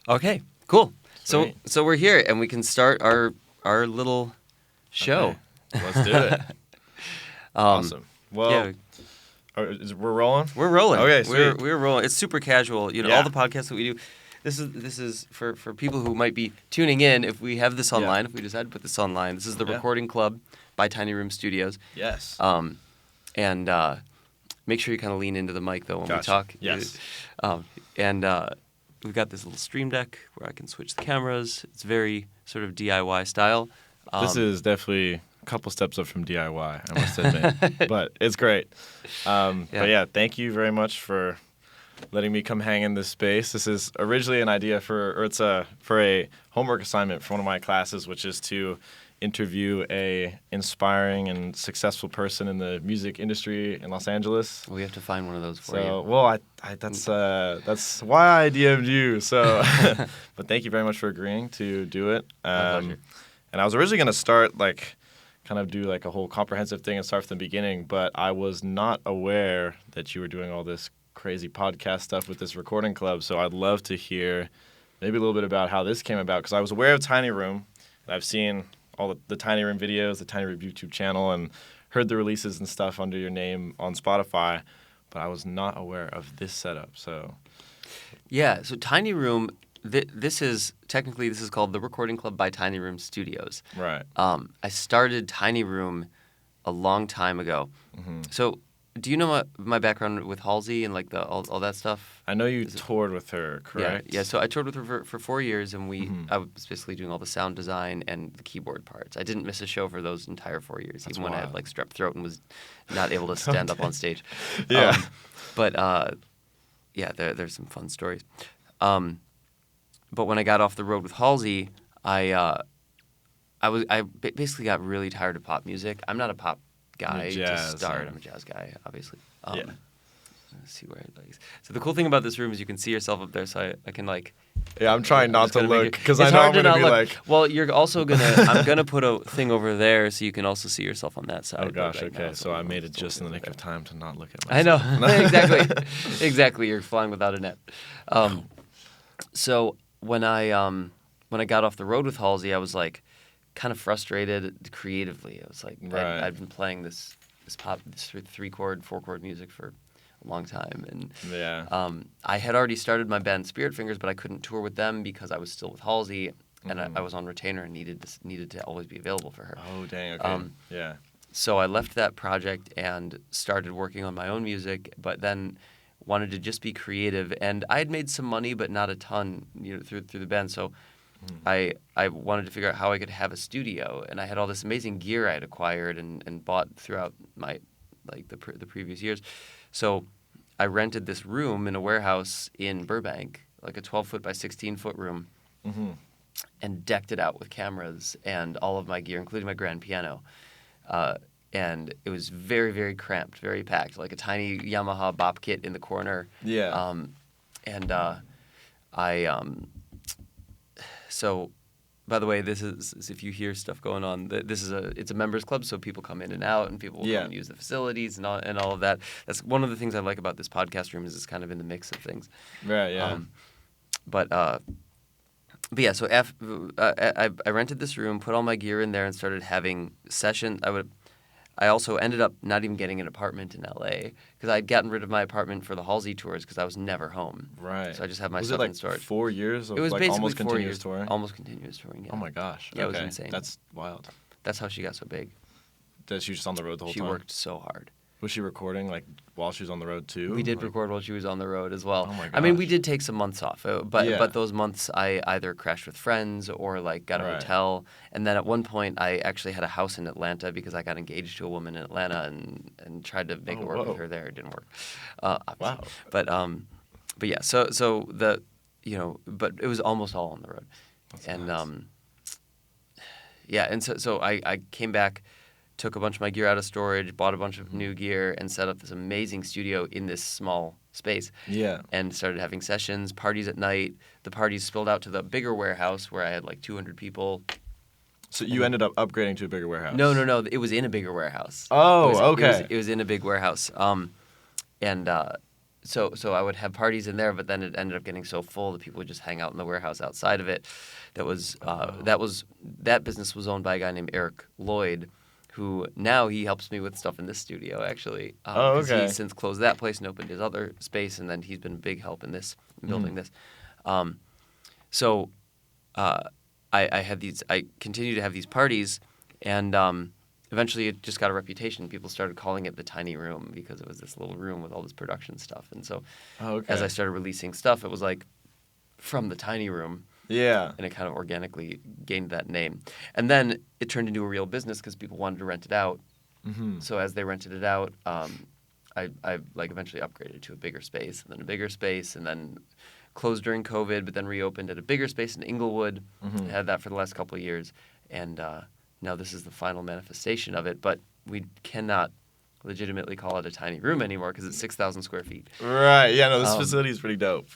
Okay, cool. Sweet. So we're here, and we can start our little show. Okay. Let's do it. Awesome. Well, Yeah, we're rolling? we're rolling. Okay, sweet. We're rolling. It's super casual. You know, Yeah. all the podcasts that we do. This is for people who might be tuning in. If we have this online, if we decide to put this online, this is the Recording Club by Tiny Room Studios. Yes. And make sure you kind of lean into the mic though when we Gotcha. talk. Yes. And we've got this little stream deck where I can switch the cameras. It's very sort of DIY style. This is definitely a couple steps up from DIY, I must admit. But it's great. But yeah, thank you very much for letting me come hang in this space. This is originally an idea for a homework assignment for one of my classes, which is to interview a inspiring and successful person in the music industry in Los Angeles. We have to find one of those for you. So, well, that's why I DM'd you. So, but thank you very much for agreeing to do it. My pleasure. And I was originally going to start kind of do a whole comprehensive thing and start from the beginning, but I was not aware that you were doing all this crazy podcast stuff with this recording club. So I'd love to hear maybe a little bit about how this came about, because I was aware of Tiny Room, and I've seen all the Tiny Room videos, the Tiny Room YouTube channel, and heard the releases and stuff under your name on Spotify, but I was not aware of this setup. So Yeah, so Tiny Room, this is called the Recording Club by Tiny Room Studios. right. I started Tiny Room a long time ago. Mm-hmm. So do you know my background with Halsey and all that stuff? I know you toured with her, correct? Yeah. So I toured with her for 4 years, and Mm-hmm. I was basically doing all the sound design and the keyboard parts. I didn't miss a show for those entire 4 years, That's even when I had wild. strep throat and was not able to stand up on stage. Yeah. There's some fun stories. But when I got off the road with Halsey, I basically got really tired of pop music. I'm not a pop guy to jazz, start. yeah. I'm a jazz guy, obviously. Yeah. Let's see where it likes. So the cool thing about this room is you can see yourself up there, so I can Yeah, I'm trying I'm not just to gonna make look, it- because it's I know I'm hard to going to not be look. like, Well, you're also I'm gonna put a thing over there so you can also see yourself on that side. oh but gosh, right okay. now, So I made it it's just in the over nick there. of time to not look at I myself. know. Exactly. You're flying without a net. So when I got off the road with Halsey, I was kind of frustrated creatively. I was Right. I'd been playing this 3-chord, 4-chord music for a long time, and Yeah. I had already started my band Spirit Fingers, but I couldn't tour with them because I was still with Halsey, and I was on retainer and needed to always be available for her. Oh, dang, okay. Yeah. So I left that project and started working on my own music, but then wanted to just be creative. And I had made some money, but not a ton, through the band. So I wanted to figure out how I could have a studio. And I had all this amazing gear I had acquired and bought throughout my the previous years. So I rented this room in a warehouse in Burbank, like a 12-foot by 16-foot room, Mm-hmm. and decked it out with cameras and all of my gear, including my grand piano. And it was very, very cramped, very packed, like a tiny Yamaha bop kit in the corner. Yeah. So, by the way, this is if you hear stuff going on, it's a members club, so people come in and out, and people will come and use the facilities and all of that. That's one of the things I like about this podcast room is it's kind of in the mix of things. Right, yeah. But yeah, so I rented this room, put all my gear in there, and started having sessions. I also ended up not even getting an apartment in L.A. because I'd gotten rid of my apartment for the Halsey tours because I was never home. Right. So I just had my Was stuff it in storage. 4 years of It was basically almost 4 continuous years, touring? almost continuous touring. Yeah. Oh my gosh. Yeah, it was okay. insane. That's wild. That's how she got so big. That she was just on the road the whole She time? worked so hard. Was she recording while she was on the road too? We did record while she was on the road as well. Oh my I mean, we gosh. did take some months off, but Yeah. those months I either crashed with friends or got a Right. hotel. And then at one point, I actually had a house in Atlanta because I got engaged to a woman in Atlanta and tried to make it work whoa. with her there. It didn't work. Obviously. Wow. But yeah. But it was almost all on the road. That's And nuts. yeah, and so I came back. Took a bunch of my gear out of storage, bought a bunch of new gear, and set up this amazing studio in this small space. Yeah. And started having sessions, parties at night. The parties spilled out to the bigger warehouse where I had 200 people. So you ended up upgrading to a bigger warehouse? No. It was in a bigger warehouse. Oh, It was okay. in a big warehouse. so I would have parties in there, but then it ended up getting so full that people would just hang out in the warehouse outside of it. That business was owned by a guy named Eric Lloyd, who now he helps me with stuff in this studio actually. Because okay. he's since closed that place and opened his other space, and then he's been a big help in this building this. So I continue to have these parties, and eventually it just got a reputation. People started calling it the tiny room because it was this little room with all this production stuff. And so as I started releasing stuff, it was like from the tiny room. Yeah. And it kind of organically gained that name. And then it turned into a real business because people wanted to rent it out. Mm-hmm. So as they rented it out, I like eventually upgraded to a bigger space, and then a bigger space, and then closed during COVID, but then reopened at a bigger space in Inglewood. Mm-hmm. Had that for the last couple of years, and now this is the final manifestation of it. But we cannot legitimately call it a tiny room anymore because it's 6,000 square feet. Right. Yeah. No, this facility is pretty dope.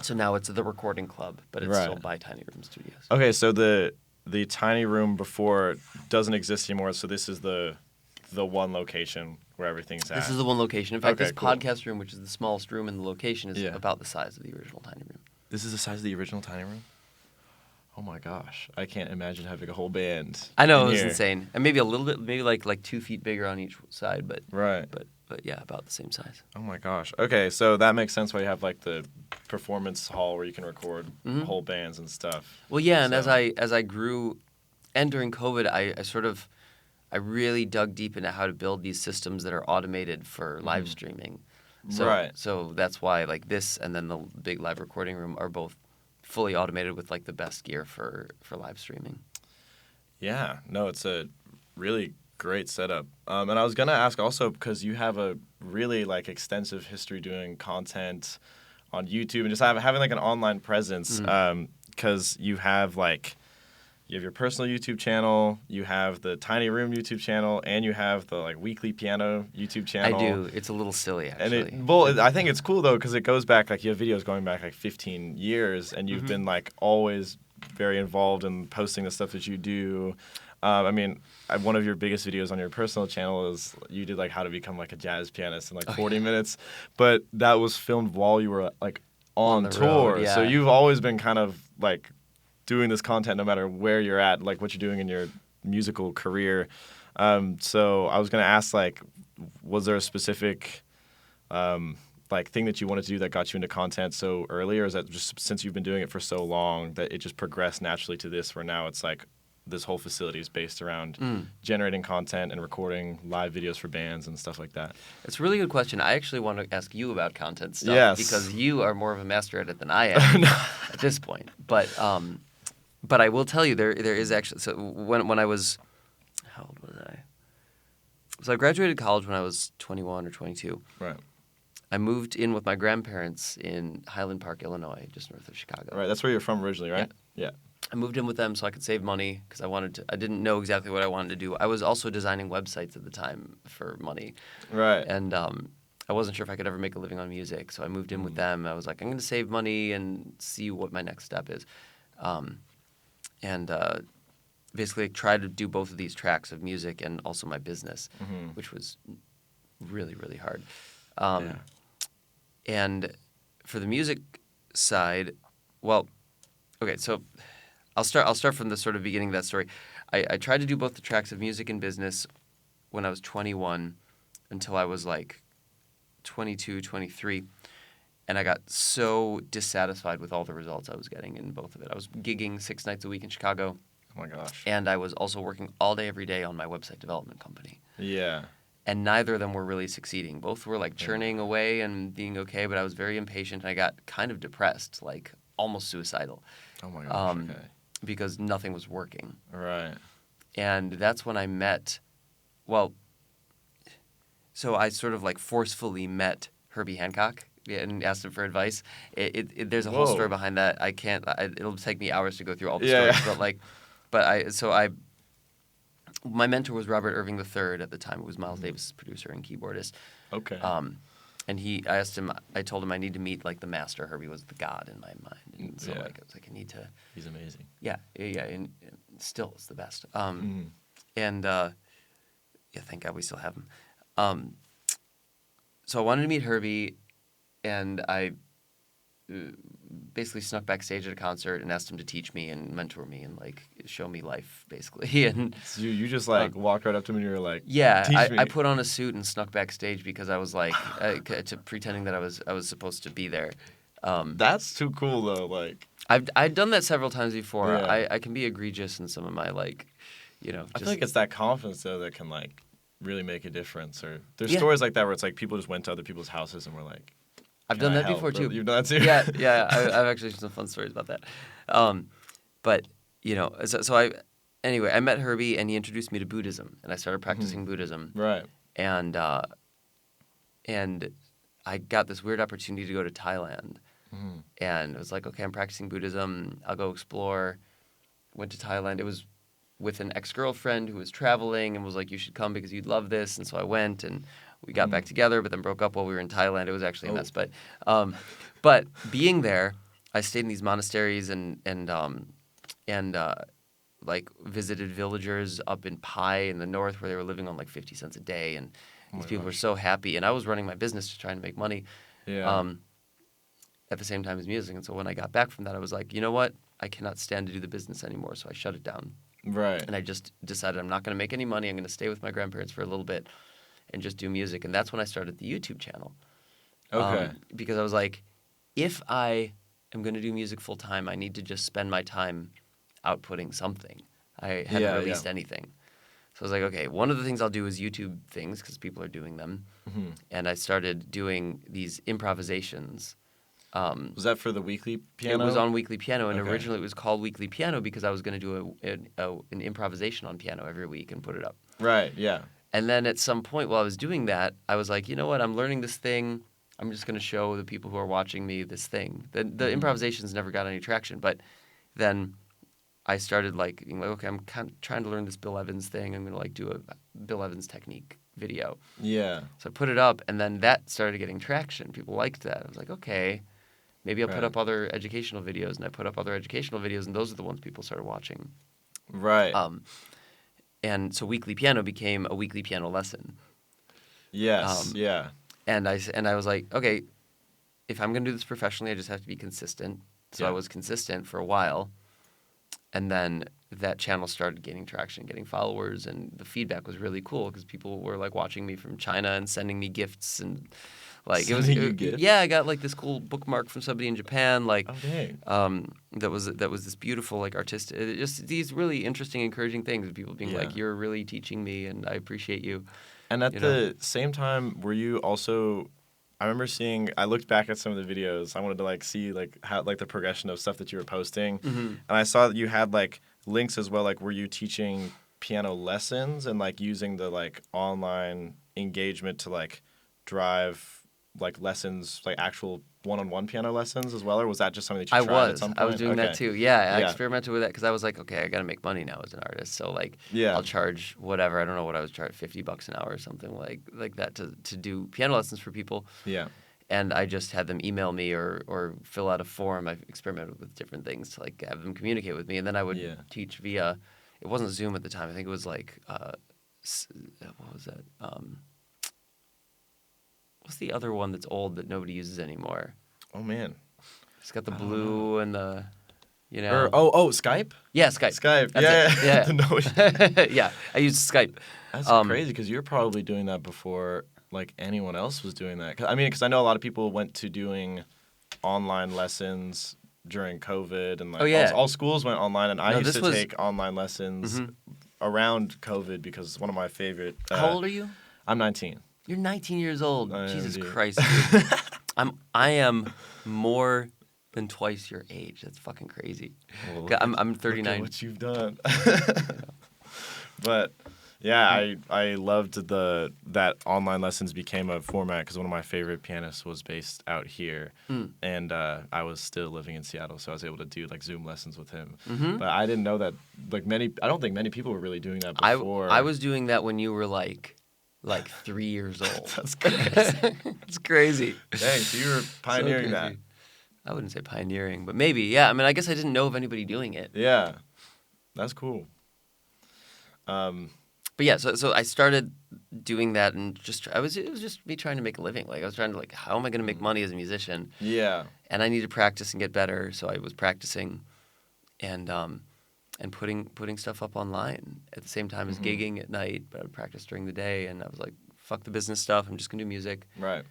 So now it's the recording club, but it's still by Tiny Room Studios. Okay, so the tiny room before doesn't exist anymore. So this is the one location where everything's at. This is the one location. In fact, Okay, this cool. podcast room, which is the smallest room in the location, is about the size of the original Tiny Room. This is the size of the original tiny room? Oh my gosh. I can't imagine having a whole band. I know, it was here. insane. And maybe a little bit, maybe like 2 feet bigger on each side, but Right. but yeah, about the same size. Oh my gosh. Okay, so that makes sense why you have like the performance hall where you can record whole bands and stuff. Well, yeah, and as I grew, and during COVID, I really dug deep into how to build these systems that are automated for live streaming. So that's why like this and then the big live recording room are both fully automated with like the best gear for live streaming. Yeah, no, it's a really great setup. And I was gonna ask also because you have a really like extensive history doing content on YouTube and just having like an online presence. Because you have your personal YouTube channel, you have the Tiny Room YouTube channel, and you have the like weekly piano YouTube channel. I do. It's a little silly actually. And I think it's cool though because it goes back like you have videos going back like 15 years, and you've been like always very involved in posting the stuff that you do. I mean, one of your biggest videos on your personal channel is you did like how to become like a jazz pianist in like 40 minutes, but that was filmed while you were like on tour. Road, yeah. So you've always been kind of like doing this content no matter where you're at, like what you're doing in your musical career. So I was gonna ask, like, was there a specific like thing that you wanted to do that got you into content so early, or is that just since you've been doing it for so long that it just progressed naturally to this, where now it's like this whole facility is based around generating content and recording live videos for bands and stuff like that? It's a really good question. I actually want to ask you about content stuff because you are more of a master at it than I am at this point. But I will tell you there is actually, so when I was, how old was I? So I graduated college when I was 21 or 22. Right. I moved in with my grandparents in Highland Park, Illinois, just north of Chicago. Right. That's where you're from originally, right? Yeah. I moved in with them so I could save money because I didn't know exactly what I wanted to do. I was also designing websites at the time for money. Right. And I wasn't sure if I could ever make a living on music, so I moved in with them. I was like, I'm going to save money and see what my next step is. And basically try to do both of these tracks of music and also my business, which was really, really hard. And for the music side, well, okay, so I'll start from the sort of beginning of that story. I tried to do both the tracks of music and business when I was 21 until I was like 22, 23. And I got so dissatisfied with all the results I was getting in both of it. I was gigging 6 nights a week in Chicago. Oh my gosh. And I was also working all day, every day on my website development company. Yeah. And neither of them were really succeeding. Both were like churning away and being okay, but I was very impatient and I got kind of depressed, like almost suicidal. Oh my gosh. Okay. Because nothing was working. Right. And that's when I met, well, so I sort of like forcefully met Herbie Hancock and asked him for advice. There's a whole story behind that. It'll take me hours to go through all the stories. My mentor was Robert Irving III at the time. It was Miles Davis' producer and keyboardist. Okay. And I told him I need to meet like the master. Herbie was the god in my mind. And so I was like, I need to. He's amazing. Yeah, and still is the best. And thank God we still have him. so I wanted to meet Herbie, and I basically snuck backstage at a concert and asked him to teach me and mentor me and like show me life, basically. And So you just like walked right up to him and you were like, yeah, teach me. I put on a suit and snuck backstage because I was like to pretending that I was supposed to be there. That's too cool though. Like I've done that several times before. Yeah. I can be egregious in some of my like, you know. I Just, feel like it's that confidence though that can like really make a difference. Or there's Yeah. stories like that where it's like people just went to other people's houses and were like, I've "Can done I that help?" before too. You've done that too. Yeah. I've actually some fun stories about that. But you know, anyway, I met Herbie and he introduced me to Buddhism, and I started practicing Buddhism. Right. And I got this weird opportunity to go to Thailand, and I was like, okay, I'm practicing Buddhism. I'll go explore. Went to Thailand. It was with an ex-girlfriend who was traveling and was like, you should come because you'd love this. And so I went, and we got back together, but then broke up while we were in Thailand. It was actually a mess. But being there, I stayed in these monasteries and like visited villagers up in Pai in the north where they were living on like 50 cents a day, and these people were so happy. And I was running my business just trying to make money. Yeah. At the same time as music. And so when I got back from that, I was like, you know what? I cannot stand to do the business anymore. So I shut it down. Right. And I just decided I'm not going to make any money. I'm going to stay with my grandparents for a little bit and just do music. And that's when I started the YouTube channel. Okay. Because I was like, if I am going to do music full time, I need to just spend my time outputting something. I hadn't released anything. So I was like, okay, one of the things I'll do is YouTube things because people are doing them. And I started doing these improvisations. Was that for the Weekly Piano? It was on Weekly Piano, and Okay. originally it was called Weekly Piano because I was going to do an improvisation on piano every week and put it up. Right, yeah. And then at some point while I was doing that, I was like, you know what? I'm learning this thing. I'm just going to show the people who are watching me this thing. The improvisations never got any traction, but then I started like, being like, okay, I'm kind of trying to learn this Bill Evans thing. I'm going to like do a Bill Evans technique video. Yeah. So I put it up, and then that started getting traction. People liked that. I was like, okay. Maybe I'll put up other educational videos, and I put up other educational videos, and those are the ones people started watching. Right. And so Weekly Piano became a weekly piano lesson. Yes, yeah. And I was like, okay, if I'm going to do this professionally, I just have to be consistent. So I was consistent for a while, and then that channel started gaining traction, getting followers, and the feedback was really cool because people were like watching me from China and sending me gifts and. Like gifts? Yeah, I got like this cool bookmark from somebody in Japan. Like, Oh, dang. that was this beautiful like artistic, just these really interesting, encouraging things. People being like, "You're really teaching me, and I appreciate you." And at the same time, were you also? I remember seeing. I looked back at some of the videos. I wanted to like see like how like the progression of stuff that you were posting, and I saw that you had like links as well. Like, were you teaching piano lessons and like using the like online engagement to like drive like lessons, like actual one-on-one piano lessons as well, or was that just something that you tried at some point? I was doing that too. Yeah, I experimented with that because I was like, okay, I got to make money now as an artist. So like, I'll charge whatever. I don't know what I was charging, $50 an hour or something like that to do piano lessons for people. Yeah. And I just had them email me or fill out a form. I experimented with different things to like have them communicate with me, and then I would teach via. It wasn't Zoom at the time. I think it was like what was that? What's the other one that's old that nobody uses anymore? Oh man, it's got the blue and the, you know. Skype. Yeah, Skype. Skype. That's it. Yeah, I used Skype. That's crazy because you're probably doing that before like anyone else was doing that. Because I know a lot of people went to doing online lessons during COVID and like all schools went online, and I used to take online lessons around COVID because it's one of my favorite. How old are you? I'm 19. You're 19 years old. Jesus dude. Christ, dude. I am more than twice your age. That's fucking crazy. Well, I'm 39. Look at what you've done. But yeah, I loved that online lessons became a format because one of my favorite pianists was based out here, and I was still living in Seattle, so I was able to do like Zoom lessons with him. But I didn't know that I don't think many people were really doing that before. I was doing that when you were like 3 years old. That's crazy. It's crazy. Dang, so you were pioneering So that. I wouldn't say pioneering, but maybe. Yeah, I mean, I guess I didn't know of anybody doing it. Yeah, that's cool. but yeah, so I started doing that, and it was just me trying to make a living. Like I was trying to like, how am I going to make money as a musician? Yeah. And I needed to practice and get better, so I was practicing, and putting stuff up online at the same time as gigging at night. But I would practice during the day, and I was like, fuck the business stuff. I'm just gonna do music. Right.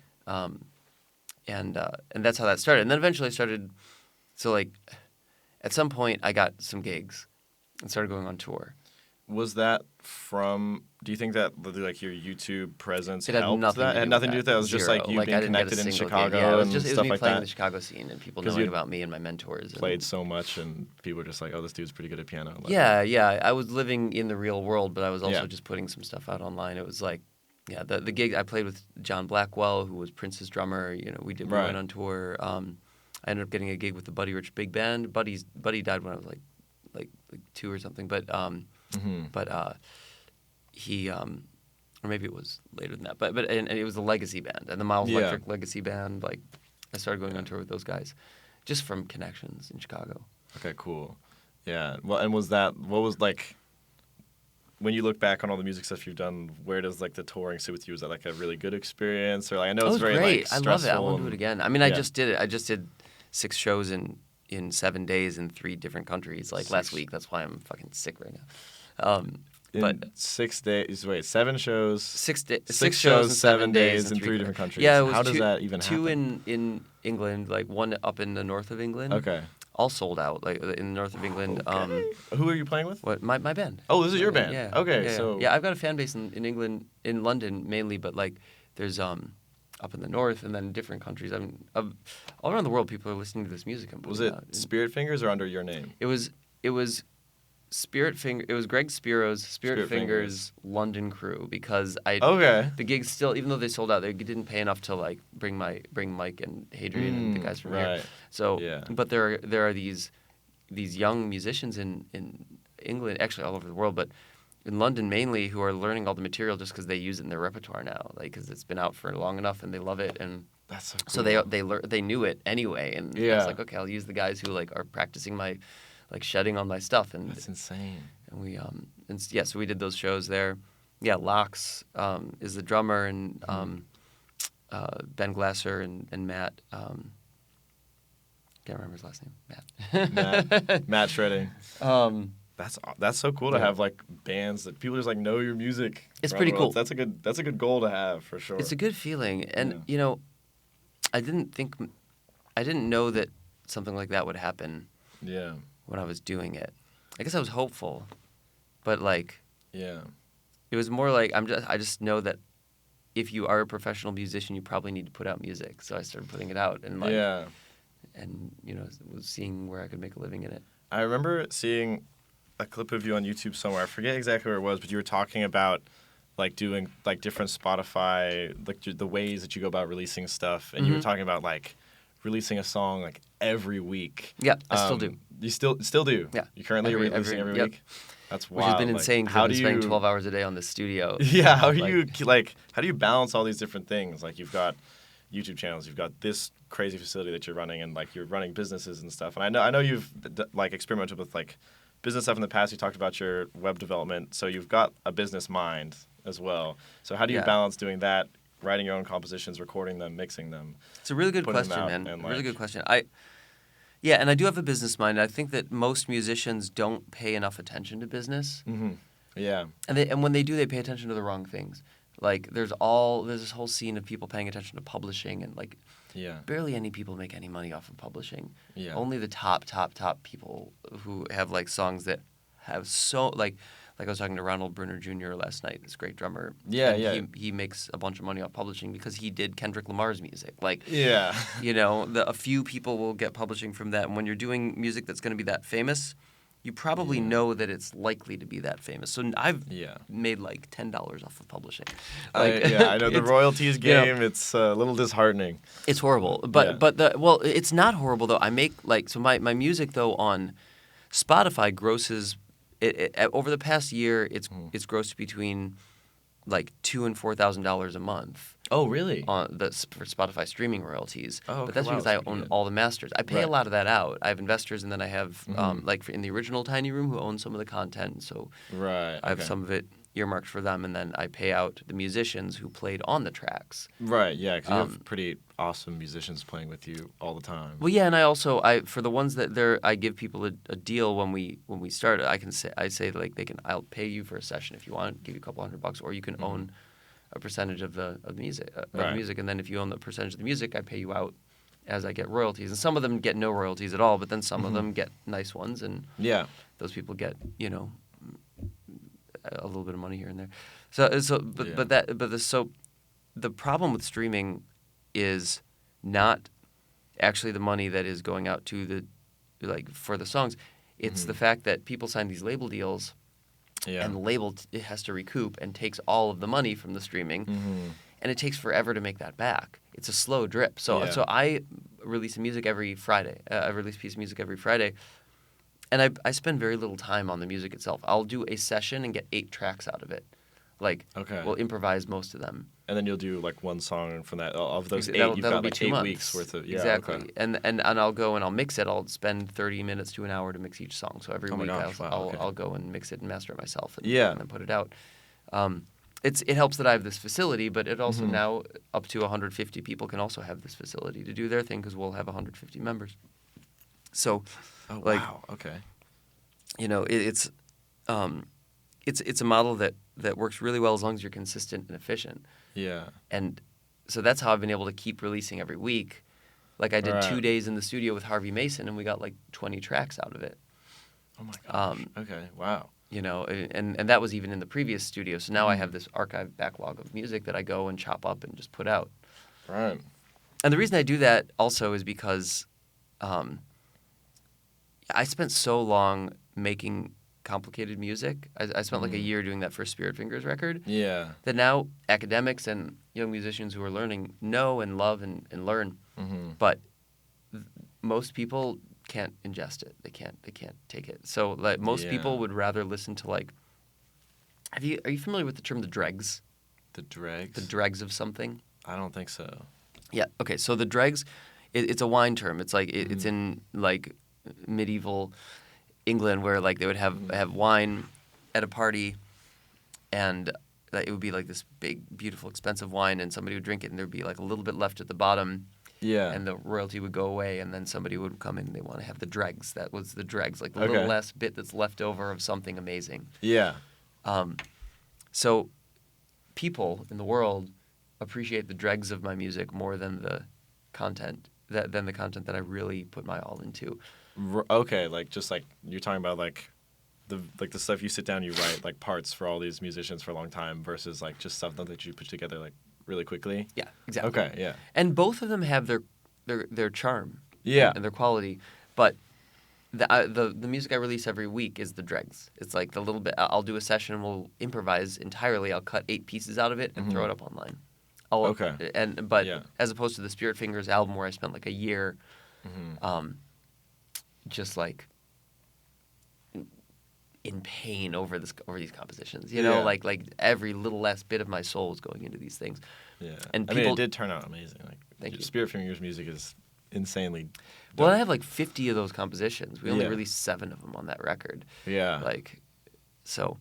And that's how that started. And then eventually I started. So like, at some point I got some gigs, and started going on tour. Was that from? Do you think that like your YouTube presence It had helped nothing that? to It had do nothing to with do with that. It was just Zero. like you Like, I being didn't get a connected in single Chicago gig. Yeah, it was and just, it was stuff me like playing that. in the Chicago scene and people 'Cause knowing you about me and my mentors. Played so much, and people were just like, "Oh, this dude's pretty good at piano." Like, Yeah. I was living in the real world, but I was also Yeah. just putting some stuff out online. It was like, yeah, the gig I played with John Blackwell, who was Prince's drummer. You know, we Right. went on tour. I ended up getting a gig with the Buddy Rich Big Band. Buddy died when I was like 2 or something, but he or maybe it was later than that. But and it was the Legacy Band and the Miles Yeah. Electric Legacy Band. Like I started going on tour with those guys, just from connections in Chicago. Okay, cool. Yeah. Well, and what was like, when you look back on all the music stuff you've done, where does like the touring sit with you? Was that like a really good experience, or like I know Oh, it's it was very great. like I stressful? love it. I want to do it again. I mean, I Yeah. just did it. I just did 6 shows in 7 days in 3 different countries, like last 6. week. That's why I'm fucking sick right now. In 6 days. Wait, 7 shows. 6 6 shows shows, in 7 days in 3 countries. different countries. Yeah, it was How does 2, that even 2 happen? in England, like 1 up in the north of England. Okay. All sold out, like in the north of England. Who are you playing with? What my band? Oh, this is your My band. Yeah. Okay, yeah, so yeah, I've got a fan base in England, in London mainly, but like there's up in the north and then different countries. All around the world, people are listening to this music. was it Spirit Fingers or under your name? It was Spirit Finger. It was Greg Spero's Spirit Fingers London crew, because the gigs still, even though they sold out, they didn't pay enough to like bring Mike and Hadrian and the guys from here. Right. So, Yeah. but there are these young musicians in England, actually all over the world, but in London mainly, who are learning all the material just because they use it in their repertoire now, like because it's been out for long enough and they love it, and That's so cool. so they knew it anyway, and I Yeah. was like, okay, I'll use the guys who like are practicing my like shedding on my stuff, and That's insane. and we so we did those shows there. Yeah, Lox is the drummer, and Ben Glasser and Matt. Can't remember his last name. Matt. Matt Shredding. Um, That's so cool to Yeah. have like bands that people just like know your music. It's around pretty the world. cool. That's a good goal to have for sure. It's a good feeling, and Yeah. you know, I didn't know that something like that would happen Yeah. when I was doing it. I guess I was hopeful, but like Yeah. it was more like I just know that if you are a professional musician, you probably need to put out music. So I started putting it out, and like Yeah. and you know, was seeing where I could make a living in it. I remember seeing a clip of you on YouTube somewhere. I forget exactly where it was, but you were talking about like doing like different Spotify, like the ways that you go about releasing stuff, and you were talking about like releasing a song like every week. Yeah, I still do. You still do. Yeah. You currently Every- releasing every yep. week. That's Which wild. has been Like, insane because how I've do been you spending 12 hours a day on the studio. Yeah, how do Like- you balance all these different things? Like you've got YouTube channels, you've got this crazy facility that you're running, and like you're running businesses and stuff. And I know you've like experimented with like business stuff in the past. You talked about your web development, so you've got a business mind as well. So how do you Yeah. balance doing that, writing your own compositions, recording them, mixing them? It's a really good Putting them question, out man. and, Really like- good question. Yeah, and I do have a business mind. I think that most musicians don't pay enough attention to business, Mm-hmm. Yeah. and when they do, they pay attention to the wrong things. Like there's this whole scene of people paying attention to publishing, and like Yeah. barely any people make any money off of publishing. Yeah. Only the top people who have like songs that have like I was talking to Ronald Bruner Jr. last night, this great drummer. Yeah, and yeah. He makes a bunch of money off publishing because he did Kendrick Lamar's music. Like, Yeah. you know, a few people will get publishing from that. And when you're doing music that's going to be that famous, you probably know that it's likely to be that famous. So I've made like $10 off of publishing. Like, I know the it's- royalties you know, game. It's a little disheartening. it's horrible, but it's not horrible though. I make like my music though on Spotify grosses over the past year. It's grossed between like $2,000 and $4,000 a month Oh, really? for Spotify streaming royalties. Oh, okay, but that's wow, because that's I pretty own good. all the masters. I pay Right. a lot of that out. I have investors, and then I have like in the original Tiny Room who own some of the content. So Right. I have okay. some of it earmarked for them, and then I pay out the musicians who played on the tracks. Right, yeah, because you have pretty awesome musicians playing with you all the time. Well, yeah, and I for the ones that I give people a deal when we start. I say like I'll pay you for a session if you want, give you a couple $100, or you can own a percentage of the music, and then if you own the percentage of the music, I pay you out as I get royalties. And some of them get no royalties at all, but then some of them get nice ones, and those people get a little bit of money here and there. So the problem with streaming is not actually the money that is going out to for the songs. It's the fact that people sign these label deals, and the label it has to recoup and takes all of the money from the streaming, and it takes forever to make that back. It's a slow drip. So I release music every Friday. I release a piece of music every Friday. And I spend very little time on the music itself. I'll do a session and get 8 tracks out of it. We'll improvise most of them. And then you'll do like one song from that. Of those 8, that'll you've got be like 2 8 months. weeks worth of... Yeah, exactly. Okay. And I'll go and I'll mix it. I'll spend 30 minutes to an hour to mix each song. So every week I'll go and mix it and master it myself and then put it out. It helps that I have this facility, but it also now up to 150 people can also have this facility to do their thing because we'll have 150 members. So, wow, okay. It's a model that works really well as long as you're consistent and efficient. Yeah. And so that's how I've been able to keep releasing every week. Like I did 2 days in the studio with Harvey Mason, and we got like 20 tracks out of it. Oh my gosh. Okay. Wow. And that was even in the previous studio. So now I have this archive backlog of music that I go and chop up and just put out. Right. And the reason I do that also is because I spent so long making complicated music. I spent like a year doing that first Spirit Fingers record. Yeah. That now academics and young musicians who are learning know and love and learn. But most people can't ingest it. They can't take it. So like most people would rather listen to like are you familiar with the term the dregs? The dregs? The dregs of something? I don't think so. Yeah. Okay. So the dregs, it's a wine term. It's like it's in like medieval England where like they would have wine at a party, and it would be like this big, beautiful, expensive wine, and somebody would drink it, and there'd be like a little bit left at the bottom. Yeah. And the royalty would go away, and then somebody would come in and they want to have the dregs. That was the dregs, like the little last bit that's left over of something amazing. Yeah. So people in the world appreciate the dregs of my music more than the content that I really put my all into. Okay, just like you're talking about like the stuff you sit down, you write like parts for all these musicians for a long time versus like just stuff that you put together like really quickly. Yeah, exactly. Okay, yeah. And both of them have their charm. Yeah. And their quality, but the music I release every week is the dregs. It's like the little bit. I'll do a session. We'll improvise entirely. I'll cut 8 pieces out of it and throw it up online. But as opposed to the Spirit Fingers album where I spent like a year, just like in pain over these compositions. You know, like every little last bit of my soul was going into these things. Yeah. And it did turn out amazing. Like Thank you. Spirit Fingers music is insanely dope. Well, I have like 50 of those compositions. We only released 7 of them on that record. Yeah. So,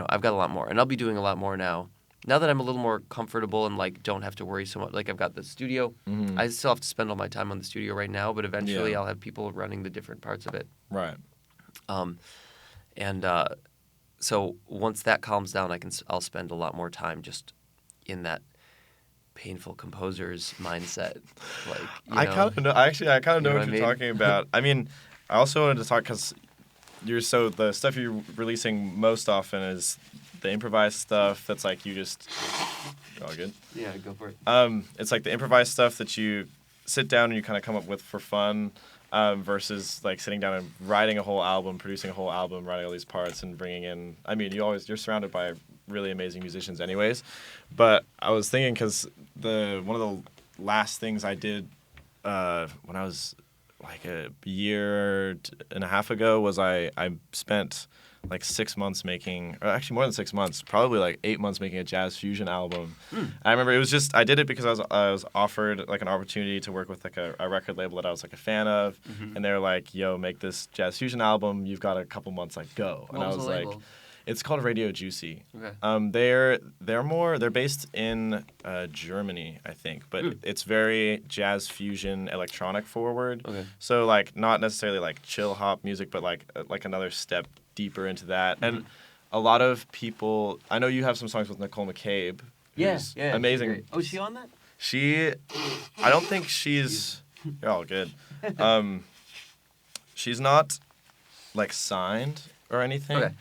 I've got a lot more, and I'll be doing a lot more now. Now that I'm a little more comfortable and like don't have to worry so much, like I've got the studio. I still have to spend all my time on the studio right now, but eventually I'll have people running the different parts of it. Right. So once that calms down, I'll spend a lot more time just in that painful composer's mindset. I kind of know. Actually, I kind of know what you're talking about. I mean, I also wanted to talk because the stuff you're releasing most often is the improvised stuff. That's like you just. All good. Yeah, go for it. It's like the improvised stuff that you sit down and you kind of come up with for fun. Versus like sitting down and writing a whole album, producing a whole album, writing all these parts and bringing in. I mean, you're surrounded by really amazing musicians, anyways. But I was thinking because one of the last things I did when I was like a year and a half ago was I spent like 6 months making, or actually more than 6 months, probably like 8 months making a jazz fusion album. I remember it was just, I did it because I was offered like an opportunity to work with like a record label that I was like a fan of, and they were like, yo, make this jazz fusion album, you've got a couple months, like go. And What I was was the like, label? It's called Radio Juicy. Okay. They're based in Germany, I think, but it's very jazz fusion, electronic forward. Okay. So like not necessarily like chill hop music, but like another step deeper into that. And a lot of people, I know you have some songs with Nicole McCabe. Who's amazing. Oh, is she on that? I don't think she's. You're all good. She's not like signed or anything. Okay.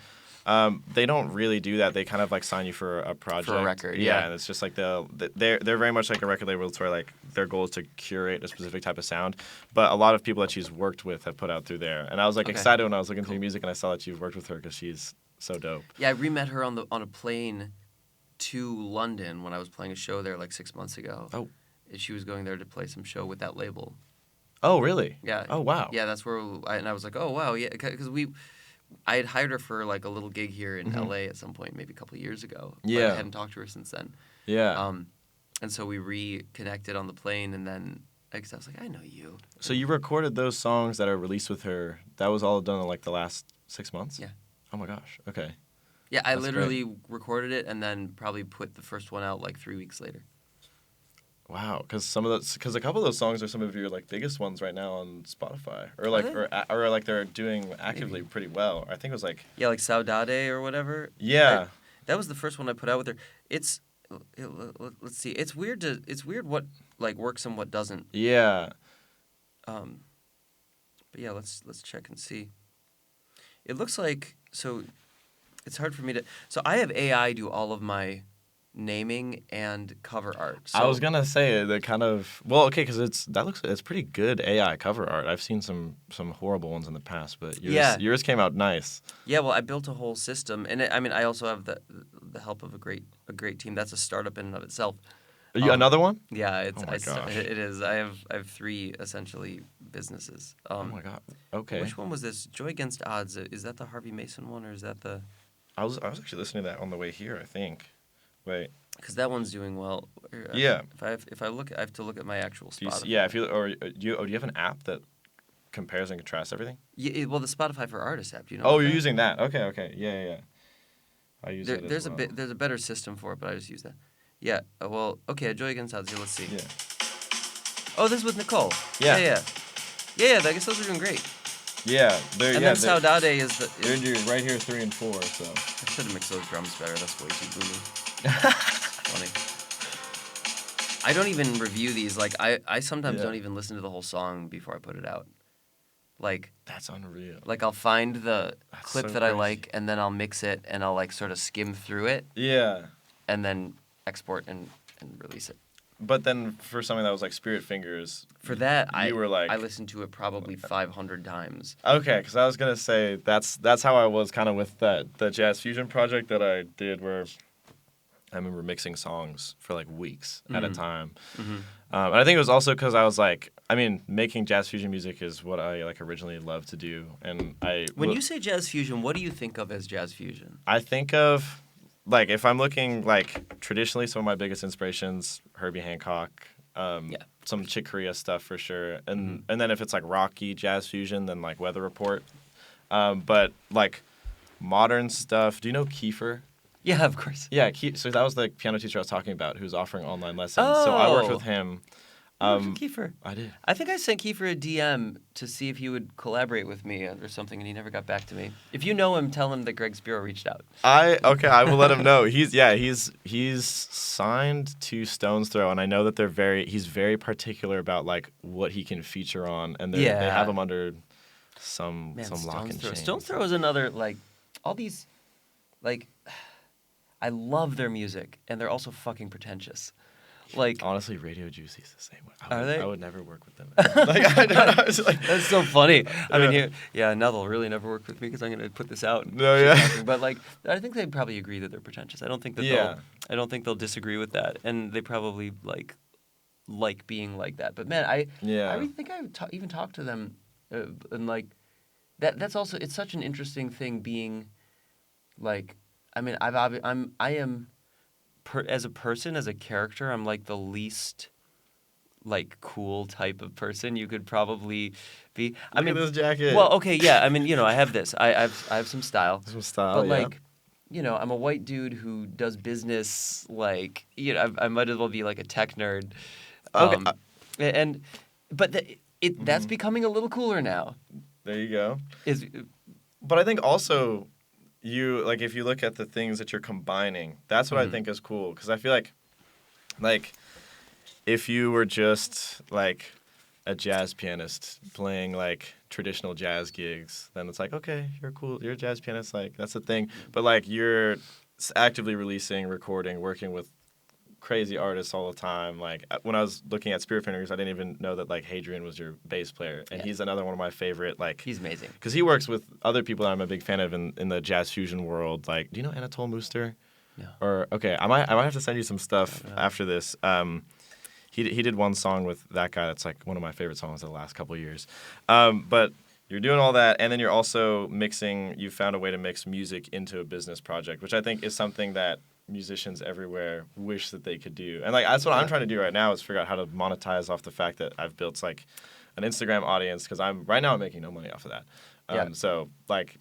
They don't really do that. They kind of like sign you for a project. For a record, and it's just like they're very much like a record label where like their goal is to curate a specific type of sound. But a lot of people that she's worked with have put out through there. And I was like excited when I was looking through music and I saw that you've worked with her because she's so dope. Yeah, I re-met her on a plane to London when I was playing a show there like 6 months ago. Oh. And she was going there to play some show with that label. Oh, really? Yeah. Oh, wow. Yeah, that's where I was like, oh, wow, yeah, because I had hired her for like a little gig here in LA at some point, maybe a couple of years ago. Yeah. But I hadn't talked to her since then. Yeah. And so we reconnected on the plane, and then I was like, I know you. So you recorded those songs that are released with her. That was all done in like the last 6 months? Yeah. Oh my goch. Okay. Yeah, I That's literally recorded it and then probably put the first one out like 3 weeks later. Wow, because a couple of those songs are some of your like biggest ones right now on Spotify, or like or like they're doing actively pretty well. I think it was like like Saudade or whatever. Yeah, that was the first one I put out with her. Let's see. It's weird what like works and what doesn't. Yeah. But yeah, let's check and see. It looks like so. It's hard for me to. So I have AI do all of my naming and cover art. So, I was gonna say the kind of because it's pretty good AI cover art. I've seen some horrible ones in the past, but yours came out nice. Yeah, well, I built a whole system, and I also have the help of a great team. That's a startup in and of itself. Are you another one? Yeah, Oh my gosh. it is. I have 3 essentially businesses. Oh my god. Okay. Which one was this? Joy Against Odds. Is that the Harvey Mason one, or is that the? I was actually listening to that on the way here, I think. Wait. Because that one's doing well. Yeah. If I look, I have to look at my actual Spotify. Do you have an app that compares and contrasts everything? Yeah. Well, the Spotify for Artists app. You know. Oh, you're using that. Okay. Yeah. I use it as well. There's a better system for it, but I just use that. Yeah. Well, okay. Joy Against Odds. Let's see. Yeah. Oh, this is with Nicole. Yeah. Yeah. I guess those are doing great. Yeah. Then Saudade is the. They're right here 3 and 4. So. I should have mixed those drums better. That's way too boomy. Funny. I don't even review these. Like I sometimes don't even listen to the whole song before I put it out. Like that's unreal. Like I'll find the clip that I like, and then I'll mix it, and I'll like sort of skim through it. Yeah. And then export and release it. But then for something that was like Spirit Fingers, for that I listened to it probably 500 times. Okay, because I was gonna say that's how I was kind of with the jazz fusion project that I did, where I remember mixing songs for like weeks at a time. Mm-hmm. And I think it was also because I was like, making jazz fusion music is what I like originally loved to do, and When you say jazz fusion, what do you think of as jazz fusion? I think of like if I'm looking like traditionally, some of my biggest inspirations, Herbie Hancock, some Chick Corea stuff for sure, and then if it's like rocky jazz fusion, then like Weather Report. But like modern stuff, do you know Kiefer? Yeah, of course. Yeah, so that was the piano teacher I was talking about, who's offering online lessons. Oh. So I worked with him. Kiefer. I did. I think I sent Kiefer a DM to see if he would collaborate with me or something, and he never got back to me. If you know him, tell him that Greg Spero reached out. I will let him know. He's signed to Stone's Throw, and I know that he's very particular about like what he can feature on, and they have him under some lock and chain. Stone's Throw is another like all these like. I love their music, and they're also fucking pretentious. Like honestly, Radio Juicy's the same way. I would never work with them. That's so funny. Now they'll really never work with me because I'm gonna put this out. No, yeah. But like, I think they probably agree that they're pretentious. I don't think that they'll disagree with that, and they probably like being like that. But man, I think I even talked to them, and like that's also it's such an interesting thing being like. I am, as a person, as a character, I'm like the least, like cool type of person you could probably be. Look at this jacket. Well, okay, yeah. I have this. I have some style. Some style, but like, I'm a white dude who does business. Like, I might as well be like a tech nerd. Okay. And but that's becoming a little cooler now. There you go. Is But I think also if you look at the things that you're combining, that's what I think is cool. Because I feel like if you were just like a jazz pianist playing like traditional jazz gigs, then it's like, okay, you're cool, you're a jazz pianist, like that's the thing. But like you're actively releasing, recording, working with crazy artists all the time. Like when I was looking at Spirit Fingers, I didn't even know that like Hadrian was your bass player, and he's another one of my favorite. Like he's amazing because he works with other people that I'm a big fan of in the jazz fusion world. Like, do you know Anatole Muster? No. Or okay, I might have to send you some stuff after this. He did one song with that guy that's like one of my favorite songs of the last couple of years. But you're doing all that, and then you're also mixing. You found a way to mix music into a business project, which I think is something that musicians everywhere wish that they could do. And like that's what I'm trying to do right now is figure out how to monetize off the fact that I've built like an Instagram audience because I'm making no money off of that. So like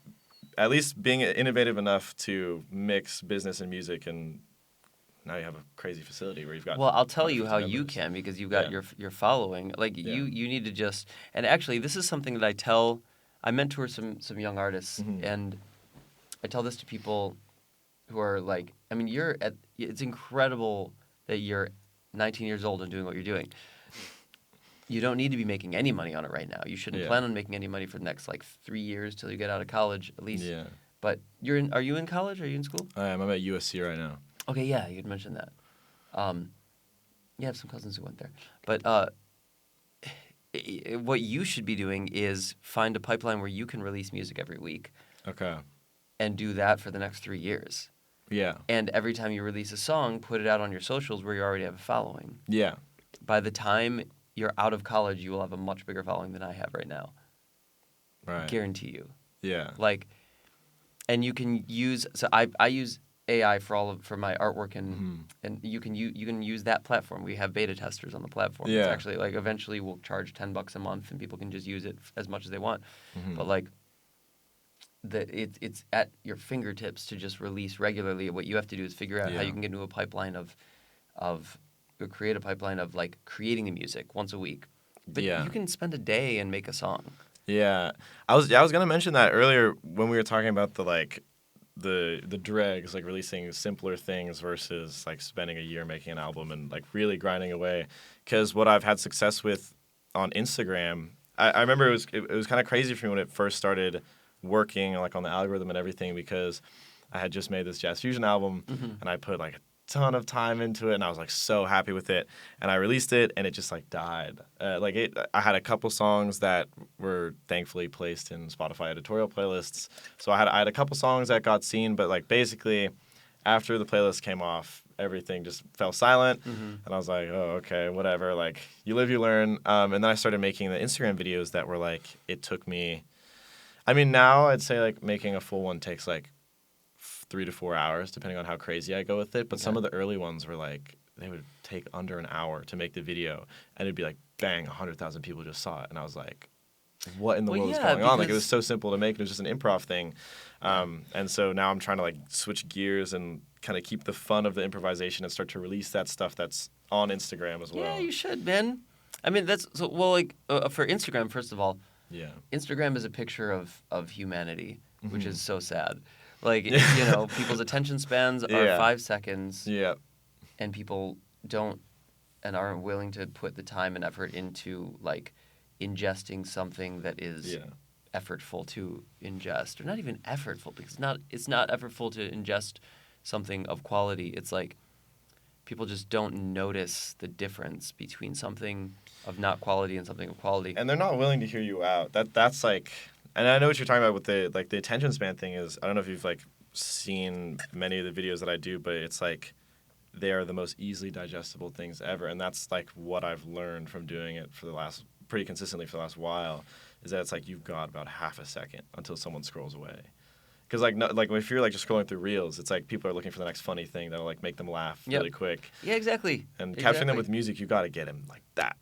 at least being innovative enough to mix business and music, and now you have a crazy facility where you've got. Well, I'll tell you how members. you can because you've got your following. Like you need to just, and actually this is something that I mentor some young artists, and I tell this to people who are like, I mean, it's incredible that you're 19 years old and doing what you're doing. You don't need to be making any money on it right now. You shouldn't plan on making any money for the next like 3 years till you get out of college at least. Yeah. But are you in college? Are you in school? I am. I'm at USC right now. Okay, yeah, you had mentioned that. I have some cousins who went there. But what you should be doing is find a pipeline where you can release music every week. Okay. And do that for the next 3 years. Yeah. And every time you release a song, put it out on your socials where you already have a following. Yeah. By the time you're out of college, you will have a much bigger following than I have right now. Right. Guarantee you. Yeah. Like, and you can use. So I use AI for my artwork, and you can use that platform. We have beta testers on the platform. Yeah. It's actually like eventually we'll charge $10 a month, and people can just use it as much as they want. But like. It's at your fingertips to just release regularly. What you have to do is figure out how you can get into a pipeline create a pipeline of like creating the music once a week. But you can spend a day and make a song. Yeah, I was gonna mention that earlier when we were talking about the dregs, like releasing simpler things versus like spending a year making an album and like really grinding away. Because what I've had success with on Instagram, I remember it was kind of crazy for me when it first started working like on the algorithm and everything, because I had just made this jazz fusion album and I put like a ton of time into it and I was like so happy with it, and I released it and it just like died. I had a couple songs that were thankfully placed in Spotify editorial playlists, so I had a couple songs that got seen, but like basically after the playlist came off, everything just fell silent. And I was like, oh, okay, whatever, like you live you learn. And then I started making the Instagram videos that were like, it took me, I mean, now I'd say like making a full one takes like 3 to 4 hours, depending on how crazy I go with it. But some of the early ones were like, they would take under an hour to make the video, and it'd be like, bang, 100,000 people just saw it, and I was like, what in the world is going on? Like, it was so simple to make. It was just an improv thing, and so now I'm trying to like switch gears and kind of keep the fun of the improvisation and start to release that stuff that's on Instagram as well. Yeah, you should, man. I mean, that's so well. Like for Instagram, first of all. Yeah. Instagram is a picture of humanity, which is so sad. Like, people's attention spans are 5 seconds. Yeah. And people don't and aren't willing to put the time and effort into, like, ingesting something that is effortful to ingest. Or not even effortful, because it's not effortful to ingest something of quality. It's like people just don't notice the difference between something of not quality and something of quality. And they're not willing to hear you out. That's like, and I know what you're talking about with the attention span thing is, I don't know if you've like seen many of the videos that I do, but it's like they are the most easily digestible things ever. And that's like what I've learned from doing it pretty consistently for the last while, is that it's like you've got about half a second until someone scrolls away. Because like if you're like just scrolling through reels, it's like people are looking for the next funny thing that'll like make them laugh really quick. Yeah, exactly. And capturing them with music, you got to get them like that.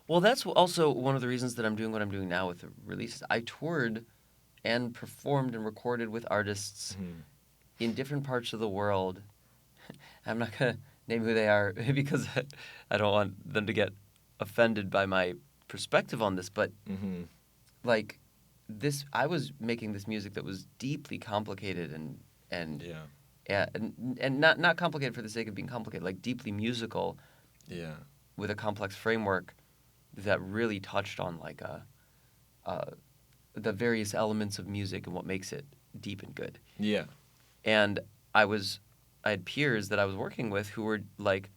Well, that's also one of the reasons that I'm doing what I'm doing now with the releases. I toured and performed and recorded with artists in different parts of the world. I'm not going to name who they are because I don't want them to get offended by my perspective on this, but like this, I was making this music that was deeply complicated and not complicated for the sake of being complicated, like deeply musical, with a complex framework that really touched on like the various elements of music and what makes it deep and good. Yeah. And I had peers that I was working with who were like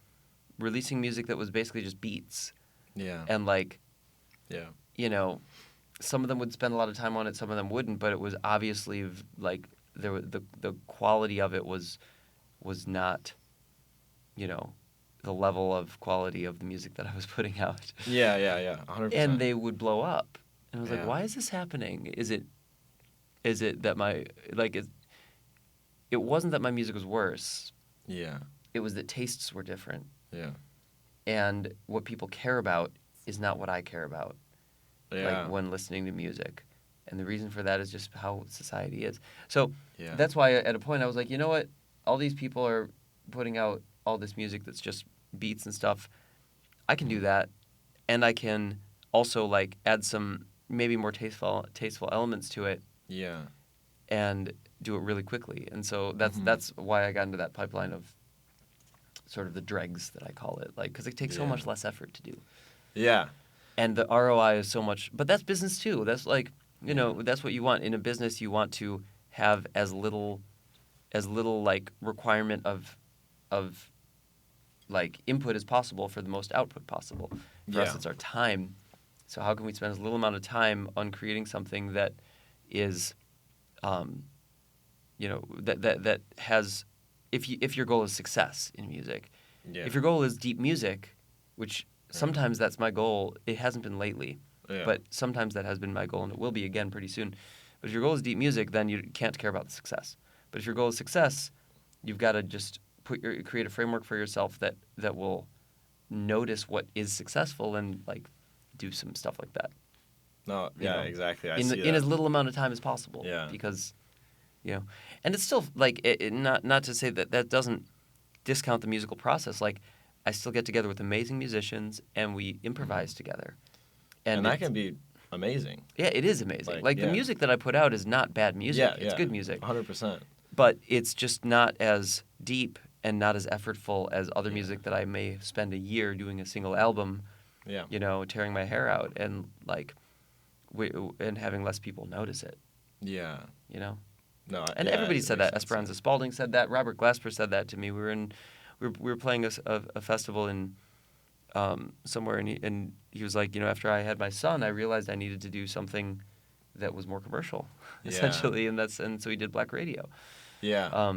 releasing music that was basically just beats. Yeah. And like, yeah, some of them would spend a lot of time on it, some of them wouldn't, but it was obviously like the quality of it was not, the level of quality of the music that I was putting out. Yeah, 100%. And they would blow up. And I was like, Yeah. why is this happening? Is it that it wasn't that my music was worse. Yeah. It was that tastes were different. Yeah. And what people care about is not what I care about. Yeah. Like when listening to music. And the reason for that is just how society is. So Yeah. that's why at a point I was like, you know what? All these people are putting out all this music that's just beats and stuff. I can do that. And I can also like add some maybe more tasteful elements to it. Yeah. And do it really quickly. And so that's why I got into that pipeline of sort of the dregs that I call it, like, because it takes so much less effort to do. Yeah. And the ROI is so much, but that's business too. That's like, that's what you want in a business. You want to have as little like requirement of like input as possible for the most output possible. For us, it's our time. So how can we spend as little amount of time on creating something that is, that has, if your goal is success in music, if your goal is deep music, which sometimes that's my goal. It hasn't been lately, but sometimes that has been my goal, and it will be again pretty soon. But if your goal is deep music, then you can't care about the success. But if your goal is success, you've got to just create a framework for yourself that will notice what is successful and like do some stuff like that. No, exactly. In as little amount of time as possible. Yeah. Because, and it's still like not to say that doesn't discount the musical process. Like, I still get together with amazing musicians and we improvise together. And that can be amazing. Yeah, it is amazing. Like the music that I put out is not bad music. It's good music. 100%. But it's just not as deep and not as effortful as other music that I may spend a year doing a single album. Yeah. Tearing my hair out and like, and having less people notice it. Yeah. No. And everybody said that. Esperanza Spalding said that. Robert Glasper said that to me. We were playing a festival in somewhere, and he was like, after I had my son, I realized I needed to do something that was more commercial, essentially, and so he did black radio. Yeah.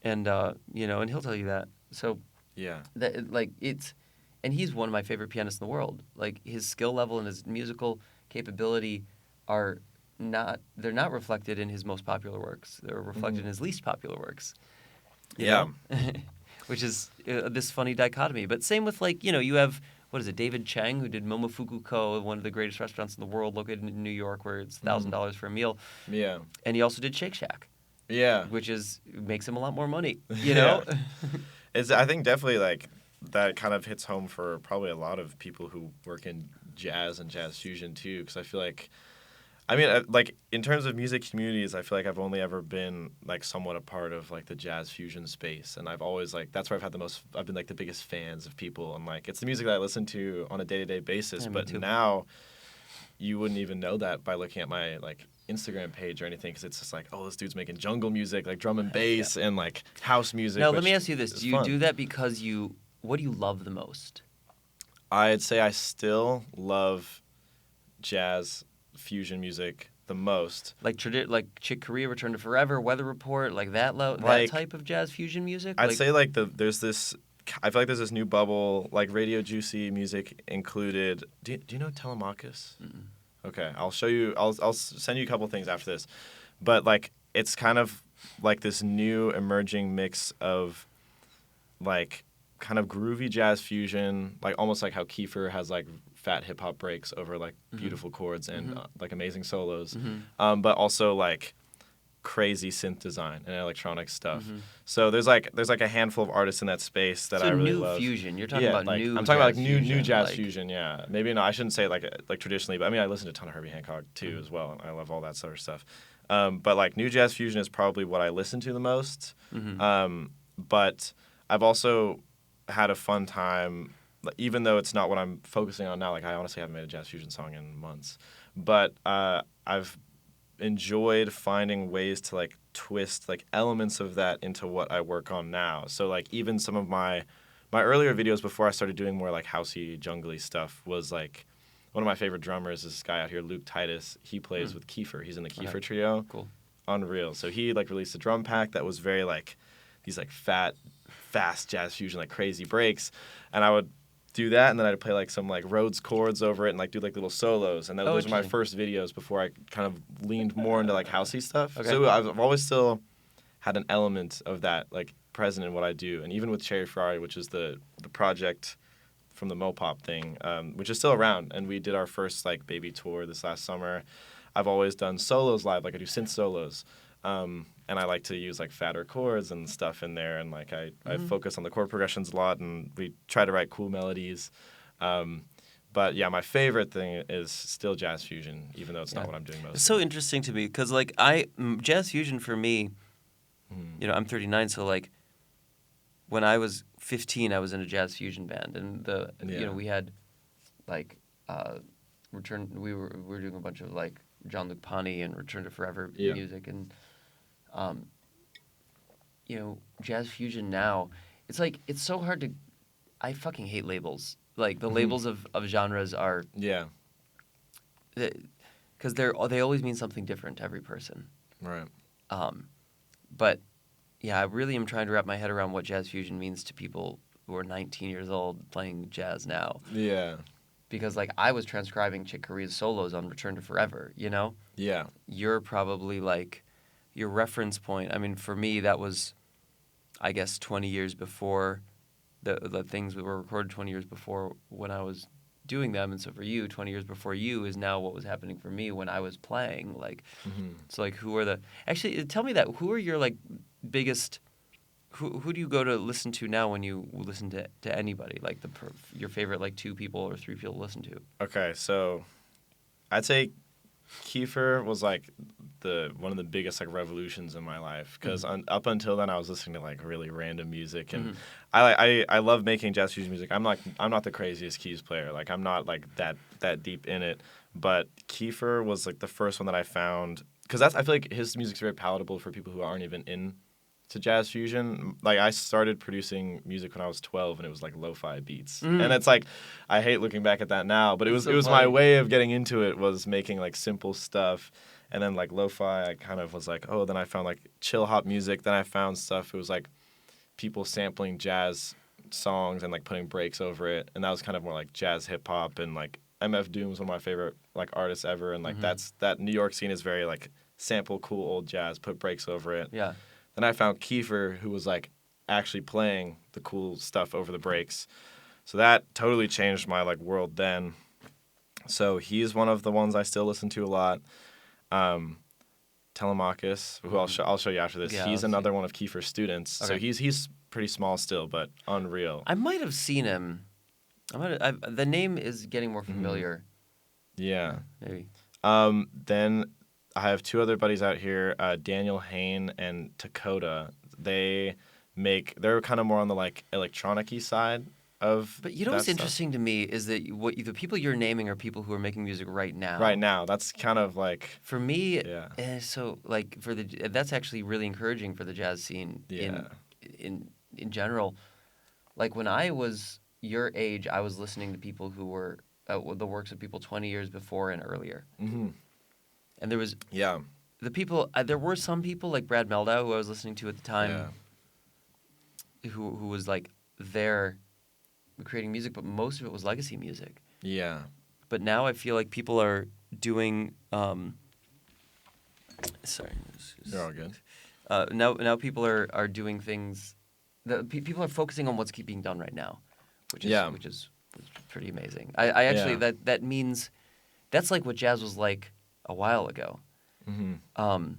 And he'll tell you that. So that like and he's one of my favorite pianists in the world. Like his skill level and his musical capability they're not reflected in his most popular works. They're reflected in his least popular works. You know? Which is this funny dichotomy. But same with like, you have, what is it, David Chang, who did Momofuku Ko, one of the greatest restaurants in the world, located in New York, where it's $1,000 for a meal. Yeah. And he also did Shake Shack. Yeah. Which makes him a lot more money, you know? I think definitely like that kind of hits home for probably a lot of people who work in jazz and jazz fusion too, because I feel like, like in terms of music communities, I feel like I've only ever been like somewhat a part of like the jazz fusion space, and I've always like that's where I've been like the biggest fans of people, and like it's the music that I listen to on a day-to-day basis. But now you wouldn't even know that by looking at my like Instagram page or anything, because it's just like, oh, this dude's making jungle music, like drum and bass and like house music. Now let me ask you this: do you do that because what do you love the most? I'd say I still love jazz fusion music the most. Like Chick Corea, Return to Forever, Weather Report, like that type of jazz fusion music? I'd say like there's this, I feel like there's this new bubble, like Radio Juicy music included. Do you know Telemachus? Mm-mm. Okay, I'll show you, I'll send you a couple things after this. But like it's kind of like this new emerging mix of like kind of groovy jazz fusion, like almost like how Kiefer has like fat hip hop breaks over like beautiful chords and like amazing solos, but also like crazy synth design and electronic stuff. Mm-hmm. So there's like a handful of artists in that space that So I really new love. fusion. You're talking about like, new. I'm talking about like jazz new fusion, jazz like, fusion. Yeah, maybe no, I shouldn't say like traditionally, but I mean I listen to a ton of Herbie Hancock too as well, and I love all that sort of stuff. But like new jazz fusion is probably what I listen to the most. Mm-hmm. But I've also had a fun time, even though it's not what I'm focusing on now. Like I honestly haven't made a jazz fusion song in months, but I've enjoyed finding ways to like twist like elements of that into what I work on now. So like even some of my earlier videos before I started doing more like housey, jungly stuff was like one of my favorite drummers is this guy out here, Luke Titus. He plays with Kiefer. He's in the Kiefer trio. Cool. Unreal. So he like released a drum pack that was very like these like fast jazz fusion, like crazy breaks, and I would do that, and then I'd play like some like Rhodes chords over it, and like do like little solos, and those were my first videos before I kind of leaned more into like housey stuff. Okay. So I've always still had an element of that like present in what I do, and even with Cherry Ferrari, which is the project from the Mopop thing, which is still around, and we did our first like baby tour this last summer. I've always done solos live, like I do synth solos. And I like to use like fatter chords and stuff in there, and like I focus on the chord progressions a lot, and we try to write cool melodies. But yeah, my favorite thing is still jazz fusion, even though it's not what I'm doing most. It's so interesting to me because like jazz fusion for me, you know, I'm 39, so like when I was 15, I was in a jazz fusion band, and you know we had like we were doing a bunch of like Jean-Luc Ponty and Return to Forever music, and you know, jazz fusion now, it's like it's so hard to. I fucking hate labels. Like the labels of genres are because they always mean something different to every person. Right. But yeah, I really am trying to wrap my head around what jazz fusion means to people who are 19 years old playing jazz now. Yeah. Because like I was transcribing Chick Corea's solos on Return to Forever, you know? Yeah. You're probably like your reference point. I mean, for me, that was, I guess, 20 years before the things that were recorded 20 years before when I was doing them. And so for you, 20 years before you is now what was happening for me when I was playing. Like, so like who are actually, tell me that, who are your like biggest, who do you go to listen to now when you listen to anybody? Like your favorite like 2 people or 3 people to listen to? Okay, so I'd say Kiefer was like one of the biggest like revolutions in my life because up until then I was listening to like really random music, and I love making jazz fusion music. I'm not the craziest keys player. Like I'm not like that deep in it, but Kiefer was like the first one that I found because I feel like his music's very palatable for people who aren't even in to jazz fusion. Like I started producing music when I was 12, and it was like lo-fi beats, and it's like I hate looking back at that now, but it was my way of getting into it was making like simple stuff, and then like lo-fi I kind of was like, oh, then I found like chill hop music, then I found stuff it was like people sampling jazz songs and like putting breaks over it, and that was kind of more like jazz hip hop, and like MF Doom's one of my favorite like artists ever, and like that New York scene is very like sample cool old jazz, put breaks over it. Yeah. Then I found Kiefer, who was like actually playing the cool stuff over the breaks. So that totally changed my like world then. So he's one of the ones I still listen to a lot. Telemachus, who I'll show you after this. Yeah, he's another one of Kiefer's students. Okay. So he's pretty small still, but unreal. I might have seen him. The name is getting more familiar. Yeah. Maybe. Then I have 2 other buddies out here, Daniel Hain and Dakota. They're kind of more on the like electronic-y side of. But you know what's interesting to me is that the people you're naming are people who are making music right now. Right now, that's kind of like for me. Yeah. So like that's actually really encouraging for the jazz scene. Yeah. In general, like when I was your age, I was listening to people who were the works of people 20 years before and earlier. Mm-hmm. And there was the people. There were some people like Brad Meldau who I was listening to at the time, who was like there, creating music, but most of it was legacy music. Yeah. But now I feel like people are doing. Sorry. They're all good. Now people are doing things. People are focusing on what's being done right now, which is pretty amazing. I actually that means that's like what jazz was like a while ago. Mm-hmm.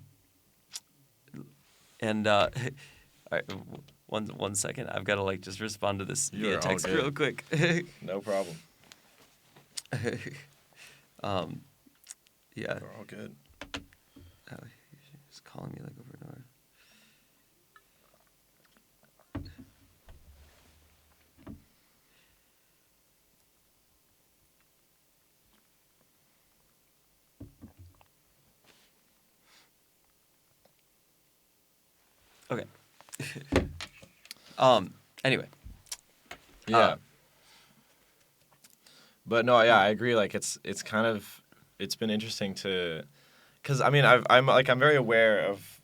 And all right, one second. I've got to like just respond to this via You're all text good. real quick. No problem. Yeah. We're all good. Oh, he's calling me like over and over. Okay. Anyway. Yeah. But no, yeah, I agree. Like it's kind of it's been interesting to, because I mean I'm very aware of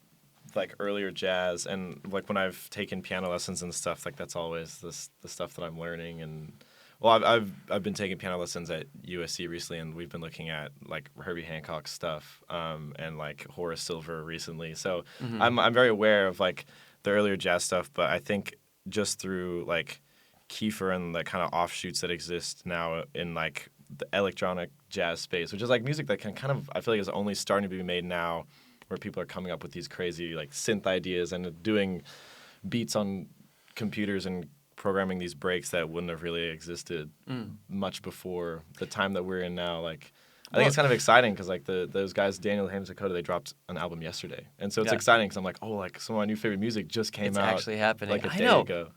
like earlier jazz, and like when I've taken piano lessons and stuff, like that's always the stuff that I'm learning. And well, I've been taking piano lessons at USC recently, and we've been looking at like Herbie Hancock stuff, and like Horace Silver recently. So I'm very aware of like the earlier jazz stuff, but I think just through like Kiefer and the kind of offshoots that exist now in like the electronic jazz space, which is like music that can kind of, I feel like is only starting to be made now, where people are coming up with these crazy like synth ideas and doing beats on computers and programming these breaks that wouldn't have really existed much before the time that we're in now. Like, I think it's kind of exciting because like those guys, Daniel Hames Dakota, they dropped an album yesterday, and so it's exciting because I'm like, oh, like some of my new favorite music just came out. It's actually happening. Like a I day know. ago.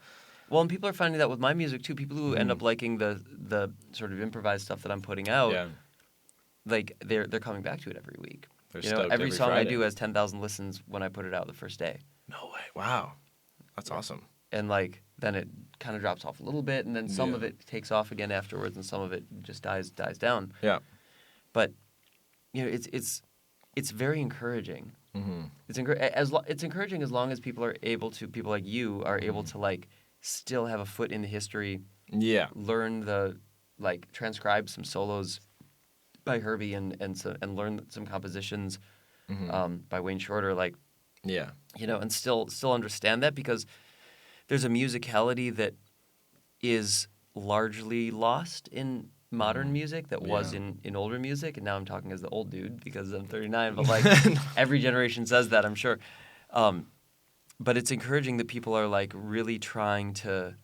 Well, and people are finding that with my music too. People who end up liking the sort of improvised stuff that I'm putting out, Yeah, like they're coming back to it every week. they're You know, stoked every song Friday. I do has 10,000 listens when I put it out the first day. No way! Wow, that's awesome. And like then it kind of drops off a little bit, and then some of it takes off again afterwards, and some of it just dies down. Yeah. But you know, it's very encouraging. Mm-hmm. It's encouraging as long as people like you are able to like still have a foot in the history. Yeah. Learn transcribe some solos by Herbie and learn some compositions by Wayne Shorter, like, Yeah. you know, and still understand that, because there's a musicality that is largely lost in modern music that was in older music, and now I'm talking as the old dude because I'm 39, but like every generation says that, I'm sure. But it's encouraging that people are like really trying to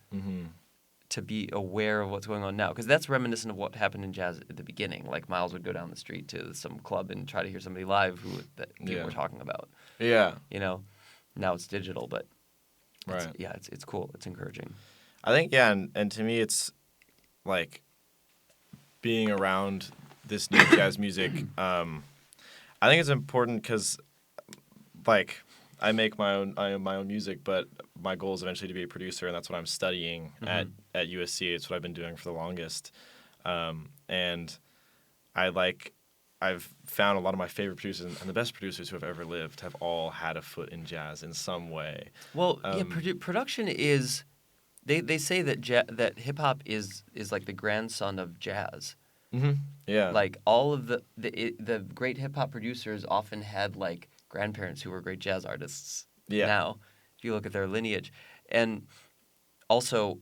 be aware of what's going on now, because that's reminiscent of what happened in jazz at the beginning. Like Miles would go down the street to some club and try to hear somebody live that people were talking about. Yeah. You know, now it's digital, but Right. it's cool. It's encouraging. I think, yeah, and to me it's like being around this new jazz music. I think it's important because like I make my own music, but my goal is eventually to be a producer, and that's what I'm studying at USC. It's what I've been doing for the longest, and I've found a lot of my favorite producers and the best producers who have ever lived have all had a foot in jazz in some way. Well, production is. They say that that hip hop is like the grandson of jazz. Mm-hmm. Yeah. Like all of the great hip hop producers often had like grandparents who were great jazz artists. Yeah. Now, if you look at their lineage, and also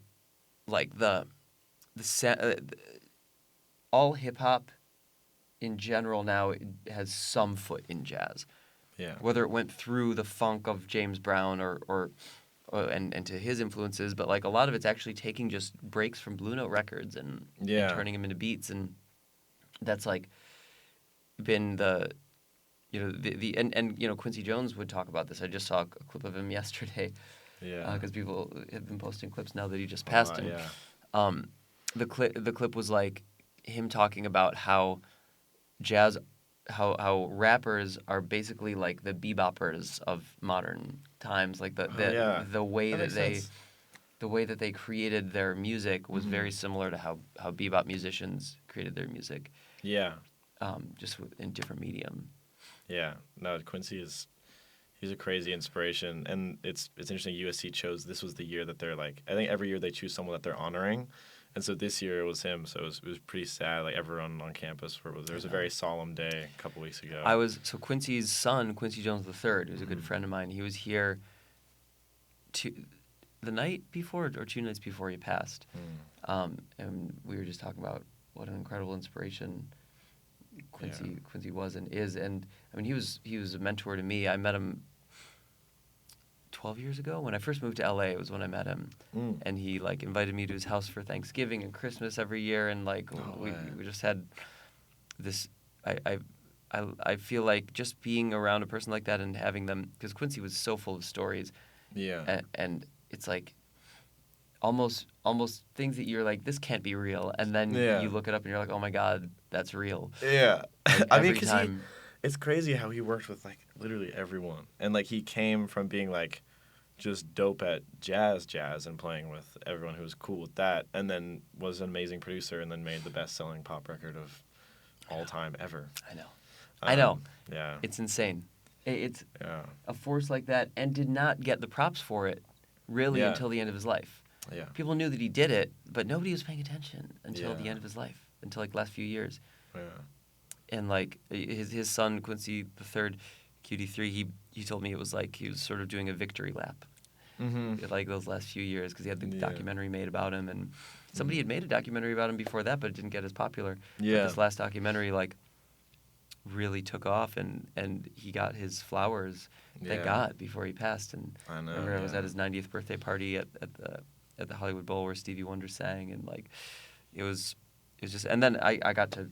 like all hip hop in general now has some foot in jazz. Yeah. Whether it went through the funk of James Brown or and to his influences, but like a lot of it's actually taking just breaks from Blue Note records and turning them into beats, and that's like been the Quincy Jones would talk about this. I just saw a clip of him yesterday. Yeah. Because people have been posting clips now that he just passed him. Yeah. The clip was like him talking about how jazz, how rappers are basically like the beboppers of modern times. Like the way the way that they created their music was very similar to how bebop musicians created their music. Yeah. Just in different medium. Yeah. No, Quincy he's a crazy inspiration, and it's interesting. USC chose this was the year that they're like, I think every year they choose someone that they're honoring, and so this year it was him. So it was pretty sad. Like everyone on campus, there was a very solemn day a couple weeks ago. Quincy's son, Quincy Jones III, who's a good friend of mine. He was here the night before or 2 nights before he passed, and we were just talking about what an incredible inspiration Quincy was and is. And I mean, he was a mentor to me. I met him 12 years ago. When I first moved to LA, it was when I met him. And he, like, invited me to his house for Thanksgiving and Christmas every year. And, like, we just had this... I feel like just being around a person like that and having them... Because Quincy was so full of stories. Yeah. And it's, like, almost things that you're like, this can't be real. And then you look it up and you're like, oh, my God, that's real. Yeah. Like, I mean, because time... it's crazy how he worked with, like, literally everyone. And, like, he came from being, like, just dope at jazz and playing with everyone who was cool with that, and then was an amazing producer and then made the best-selling pop record of all time ever. I know. Yeah. It's insane. It's a force like that, and did not get the props for it, really, until the end of his life. Yeah. People knew that he did it, but nobody was paying attention until the end of his life, until, like, last few years. Yeah. And, like, his son, Quincy III, QD3, he told me it was like he was sort of doing a victory lap. Like, those last few years, because he had the documentary made about him, and somebody had made a documentary about him before that, but it didn't get as popular. Yeah. But this last documentary, like, really took off, and he got his flowers, thank God, before he passed. And I know, remember I was at his 90th birthday party at the Hollywood Bowl where Stevie Wonder sang, and, like, it was just... And then I got to,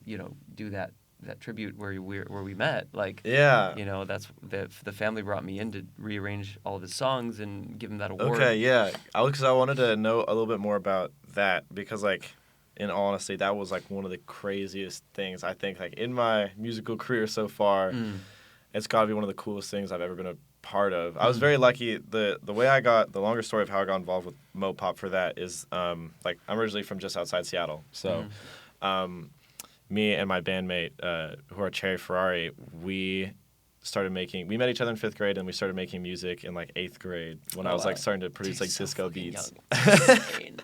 do that tribute where we met, like, that's the family brought me in to rearrange all of his songs and give him that award. Okay, yeah, because I wanted to know a little bit more about that, because, like, in all honesty, that was, like, one of the craziest things I think, like, in my musical career so far. It's got to be one of the coolest things I've ever been a part of. I was very lucky. The way I got the longer story of how I got involved with Mopop for that is like, I'm originally from just outside Seattle, so. Me and my bandmate, who are Cherry Ferrari, we met each other in 5th grade, and we started making music in, like, 8th grade when I was like starting to produce like disco beats. Insane,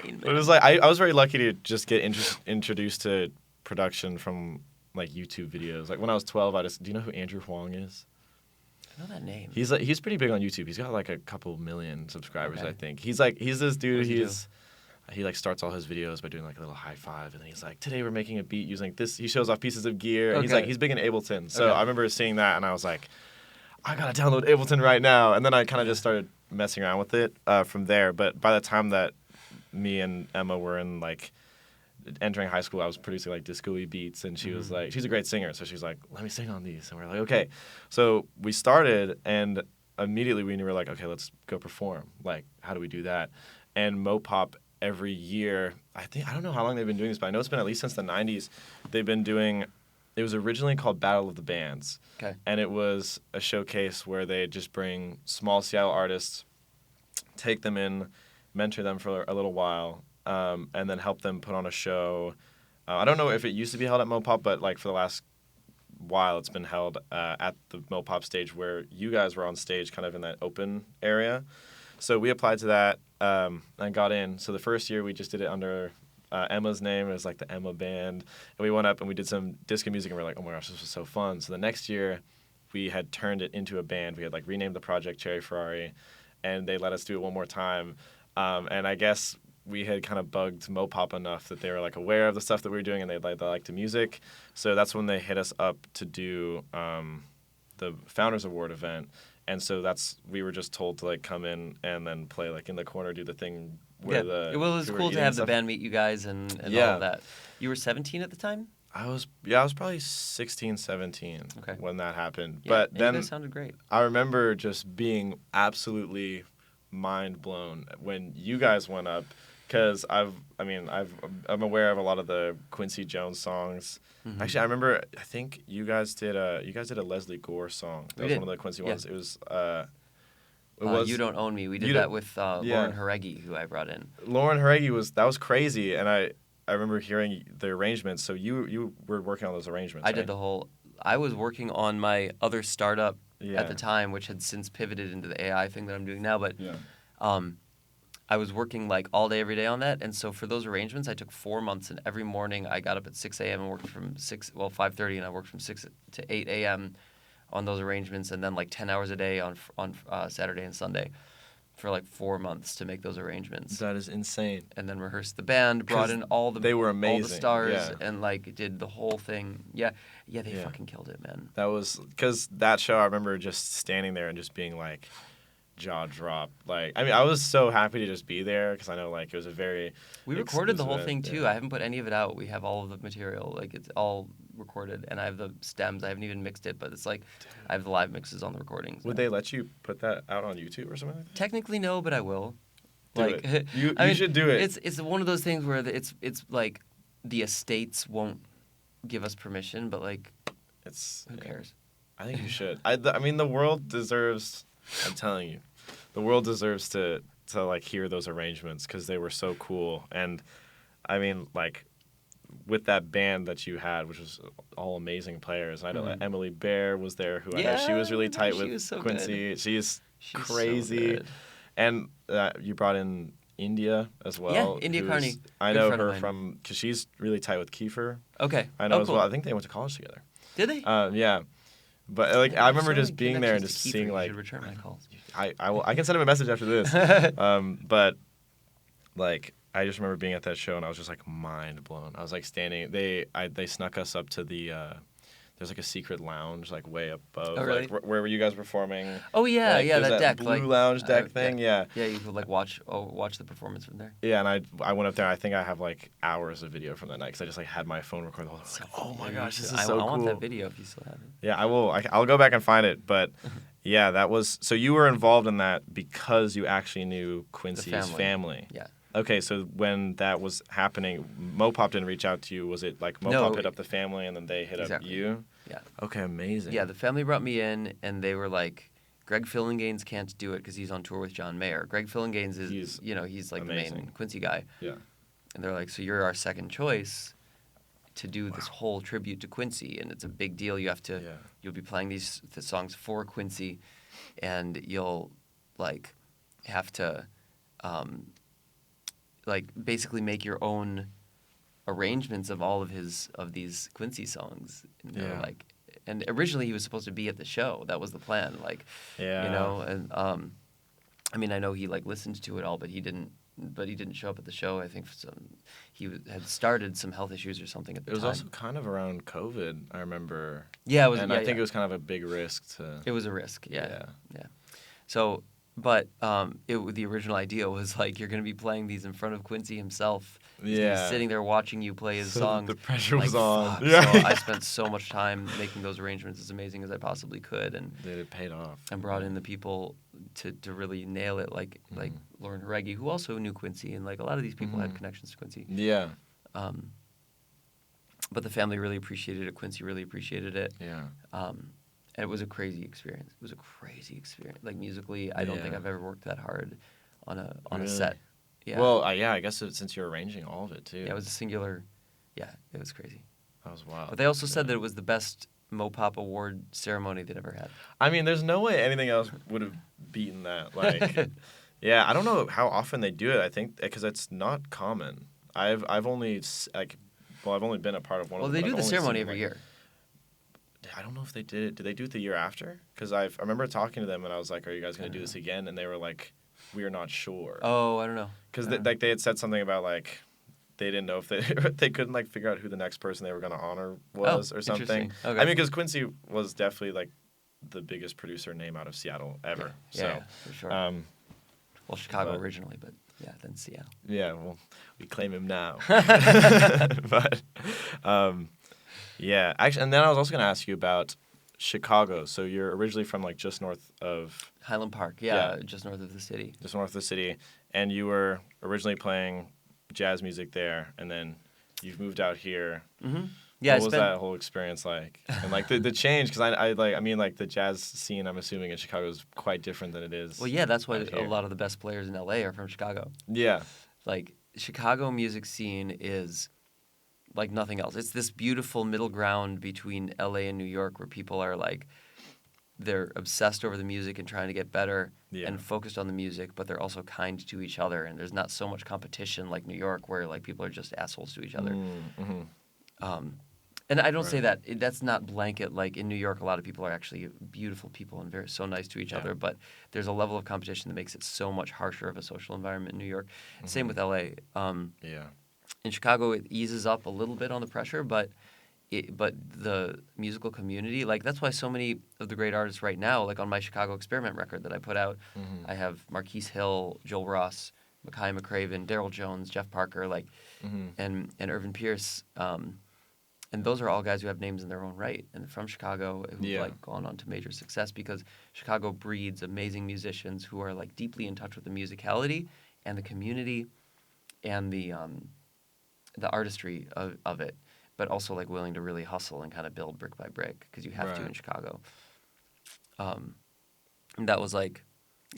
man. It was like I was very lucky to just get introduced to production from, like, YouTube videos. Like, when I was 12, do you know who Andrew Huang is? I know that name. He's pretty big on YouTube. He's got, like, a couple million subscribers, I think. He's this dude. He, like, starts all his videos by doing, like, a little high five, and then he's like, today we're making a beat using this. He shows off pieces of gear, and he's big in Ableton. So I remember seeing that, and I was like, I gotta download Ableton right now. And then I kind of just started messing around with it from there. But by the time that me and Emma were in, like, entering high school, I was producing, like, disco-y beats, and she was like, she's a great singer, so she's like, let me sing on these. And we're like, okay. So we started, and immediately we were like, okay, let's go perform. Like, how do we do that? And Mopop, every year, I don't know how long they've been doing this, but I know it's been at least since the 90s. They've been doing, it was originally called Battle of the Bands. Okay. And it was a showcase where they just bring small Seattle artists, take them in, mentor them for a little while, and then help them put on a show. I don't know if it used to be held at Mopop, but, like, for the last while it's been held at the Mopop stage where you guys were on stage kind of in that open area. So we applied to that and got in. So the first year we just did it under Emma's name. It was like the Emma Band. And we went up and we did some disco music, and we're like, oh my gosh, this was so fun. So the next year we had turned it into a band. We had, like, renamed the project Cherry Ferrari, and they let us do it one more time. And I guess we had kind of bugged Mopop enough that they were, like, aware of the stuff that we were doing, and they liked the music. So that's when they hit us up to do the Founders Award event. And so we were just told to, like, come in and then play, like, in the corner, do the thing where it was cool to have the band meet you guys and all of that. You were 17 at the time? I was probably 16, 17 when that happened. Yeah, but then you guys sounded great. I remember just being absolutely mind blown when you guys went up, because I'm aware of a lot of the Quincy Jones songs. Actually, I remember, I think you guys did a Leslie Gore song. That was one of the Quincy ones. It was You Don't Own Me. We did that with Lauren Jareggi, who I brought in. Lauren Jareggi was crazy, and I remember hearing the arrangements. So you were working on those arrangements. I did the whole. I was working on my other startup at the time, which had since pivoted into the AI thing that I'm doing now. But I was working, like, all day, every day on that. And so for those arrangements, I took 4 months, and every morning I got up at 6 a.m. and worked from 5:30, and I worked from 6 to 8 a.m. on those arrangements, and then, like, 10 hours a day on Saturday and Sunday for, like, 4 months to make those arrangements. That is insane. And then rehearsed the band, brought in they were amazing. all the stars, and, like, did the whole thing. They fucking killed it, man. That was, because that show, I remember just standing there and just being like, jaw drop. Like, I mean, I was so happy to just be there because I know like it was a very. We recorded the whole exclusive thing event, too. I haven't put any of it out. We have all of the material. Like it's all recorded, and I have the stems. I haven't even mixed it, but it's like I have the live mixes on the recordings. Would they let you put that out on YouTube or something like that? Technically, no, but I will. Do like it. You I mean, should do it. It's one of those things where it's like the estates won't give us permission, but like who cares? I think you should. I mean, the world deserves. I'm telling you, the world deserves to like hear those arrangements because they were so cool. And I mean, like with that band that you had, which was all amazing players. I know that Emily Bear was there, who I know she was really tight with so Quincy. Good. She's so crazy. good. And you brought in India as well. Yeah, India Carney. I Good know friend of her mine. from because she's really tight with Kiefer. Okay. I know as cool. well. I think they went to college together. Did they? Yeah. But like Yeah, I remember so just many being there and connections just to Kiefer. seeing You like should return my calls. I can send him a message after this. But like I just remember being at that show and I was just like mind blown. I was like standing. They snuck us up to the. There's like a secret lounge like way above. Oh, really? Like where were you guys performing? Oh yeah, Like, yeah, there's that deck, blue like lounge deck thing. Yeah. Yeah, you could like watch the performance from there. Yeah, and I went up there. I think I have like hours of video from that night because I just like had my phone recorded. I was like, oh my gosh, this is so I cool. want that video if you still have it. Yeah, I will. I'll go back and find it. But yeah, that was so you were involved in that because you actually knew Quincy's family. Yeah. Okay, so when that was happening, Mopop didn't reach out to you. Was it like Mopop No, hit up the family and then they hit up you? Yeah. Okay, amazing. Yeah, the family brought me in and they were like, Greg Fillinganes can't do it because he's on tour with John Mayer. Greg Fillinganes is, he's like amazing. the main Quincy guy. Yeah. And they're like, so you're our second choice to do this whole tribute to Quincy, and it's a big deal. You have to, you'll be playing the songs for Quincy, and you'll like have to, like basically make your own arrangements of all of these Quincy songs. And they were like, and originally he was supposed to be at the show. That was the plan. Like, and I mean, I know he like listened to it all, but he didn't show up at the show. I think he had started some health issues or something at the time. It was also kind of around COVID, I remember. Yeah, it was. And I think it was kind of a big risk to. It was a risk. Yeah. So, but the original idea was like you're going to be playing these in front of Quincy himself. He's gonna be sitting there watching you play his songs. The pressure was on. Yeah. So I spent so much time making those arrangements as amazing as I possibly could, and it paid off. And brought in the people to really nail it, like Lauren Haregi, who also knew Quincy, and like a lot of these people had connections to Quincy. Yeah. But the family really appreciated it. Quincy really appreciated it. Yeah. And it was a crazy experience. It was a crazy experience. Like musically, I don't think I've ever worked that hard on a set. Yeah. Well, I guess since you're arranging all of it too. Yeah, it was a singular. Yeah, it was crazy. That was wild. But they also said that it was the best Mopop Award ceremony they'd ever had. I mean, there's no way anything else would have beaten that. Like, yeah, I don't know how often they do it. I think because it's not common. I've only been a part of one. Well, they do the ceremony every year. I don't know if they did it. Did they do it the year after? Because I remember talking to them and I was like, "Are you guys going to do this again?" And they were like, "We are not sure." Oh, I don't know. Because they had said something about like they didn't know if they couldn't like figure out who the next person they were going to honor was or something. Okay. I mean, because Quincy was definitely like the biggest producer name out of Seattle ever. Yeah, for sure. Well, Chicago originally, but then Seattle. Yeah, well, we claim him now. But yeah, actually, and then I was also going to ask you about Chicago. So you're originally from like just north of Highland Park, just north of the city. Just north of the city, and you were originally playing jazz music there, and then you've moved out here. Mm-hmm. Yeah, what was that whole experience like? And like the change, because I mean like the jazz scene, I'm assuming in Chicago is quite different than it is. Well, yeah, that's why a lot of the best players in LA are from Chicago. Yeah, like Chicago music scene is like nothing else. It's this beautiful middle ground between LA and New York where people are like, they're obsessed over the music and trying to get better and focused on the music, but they're also kind to each other. And there's not so much competition like New York where like people are just assholes to each other. Mm-hmm. And I don't say that. That's not blanket. Like in New York, a lot of people are actually beautiful people and so nice to each other. But there's a level of competition that makes it so much harsher of a social environment in New York. Same with LA. In Chicago, it eases up a little bit on the pressure, but but the musical community, like that's why so many of the great artists right now, like on my Chicago Experiment record that I put out, I have Marquise Hill, Joel Ross, Mekhi McCraven, Daryl Jones, Jeff Parker, like, and Irvin Pierce, and those are all guys who have names in their own right and from Chicago who've like gone on to major success because Chicago breeds amazing musicians who are like deeply in touch with the musicality and the community and the artistry of it, but also like willing to really hustle and kind of build brick by brick because you have to in Chicago. And that was like,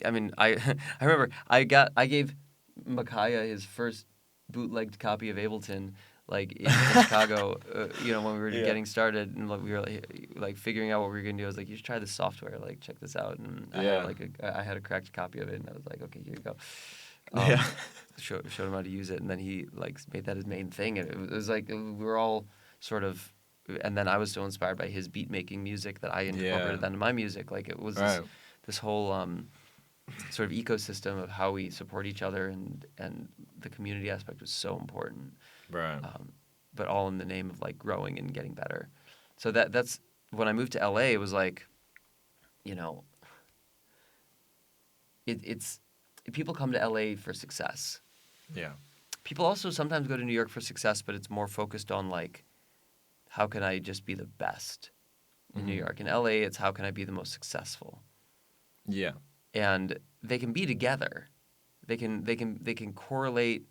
I mean, I remember I gave Micaiah his first bootlegged copy of Ableton, like in Chicago, when we were getting started and like, we were like figuring out what we were gonna do. I was like, you should try this software, like check this out. And I had a cracked copy of it, and I was like, okay, here you go. Showed him how to use it, and then he like made that his main thing. And it was like we were all sort of, and then I was so inspired by his beat making music that I incorporated that into my music. Like it was this whole sort of ecosystem of how we support each other, and the community aspect was so important. Right. But all in the name of like growing and getting better. So that's when I moved to LA. It was like, it's people come to LA for success. Yeah. People also sometimes go to New York for success, but it's more focused on like, how can I just be the best in New York? In LA, it's how can I be the most successful? Yeah. And they can be together. They can correlate,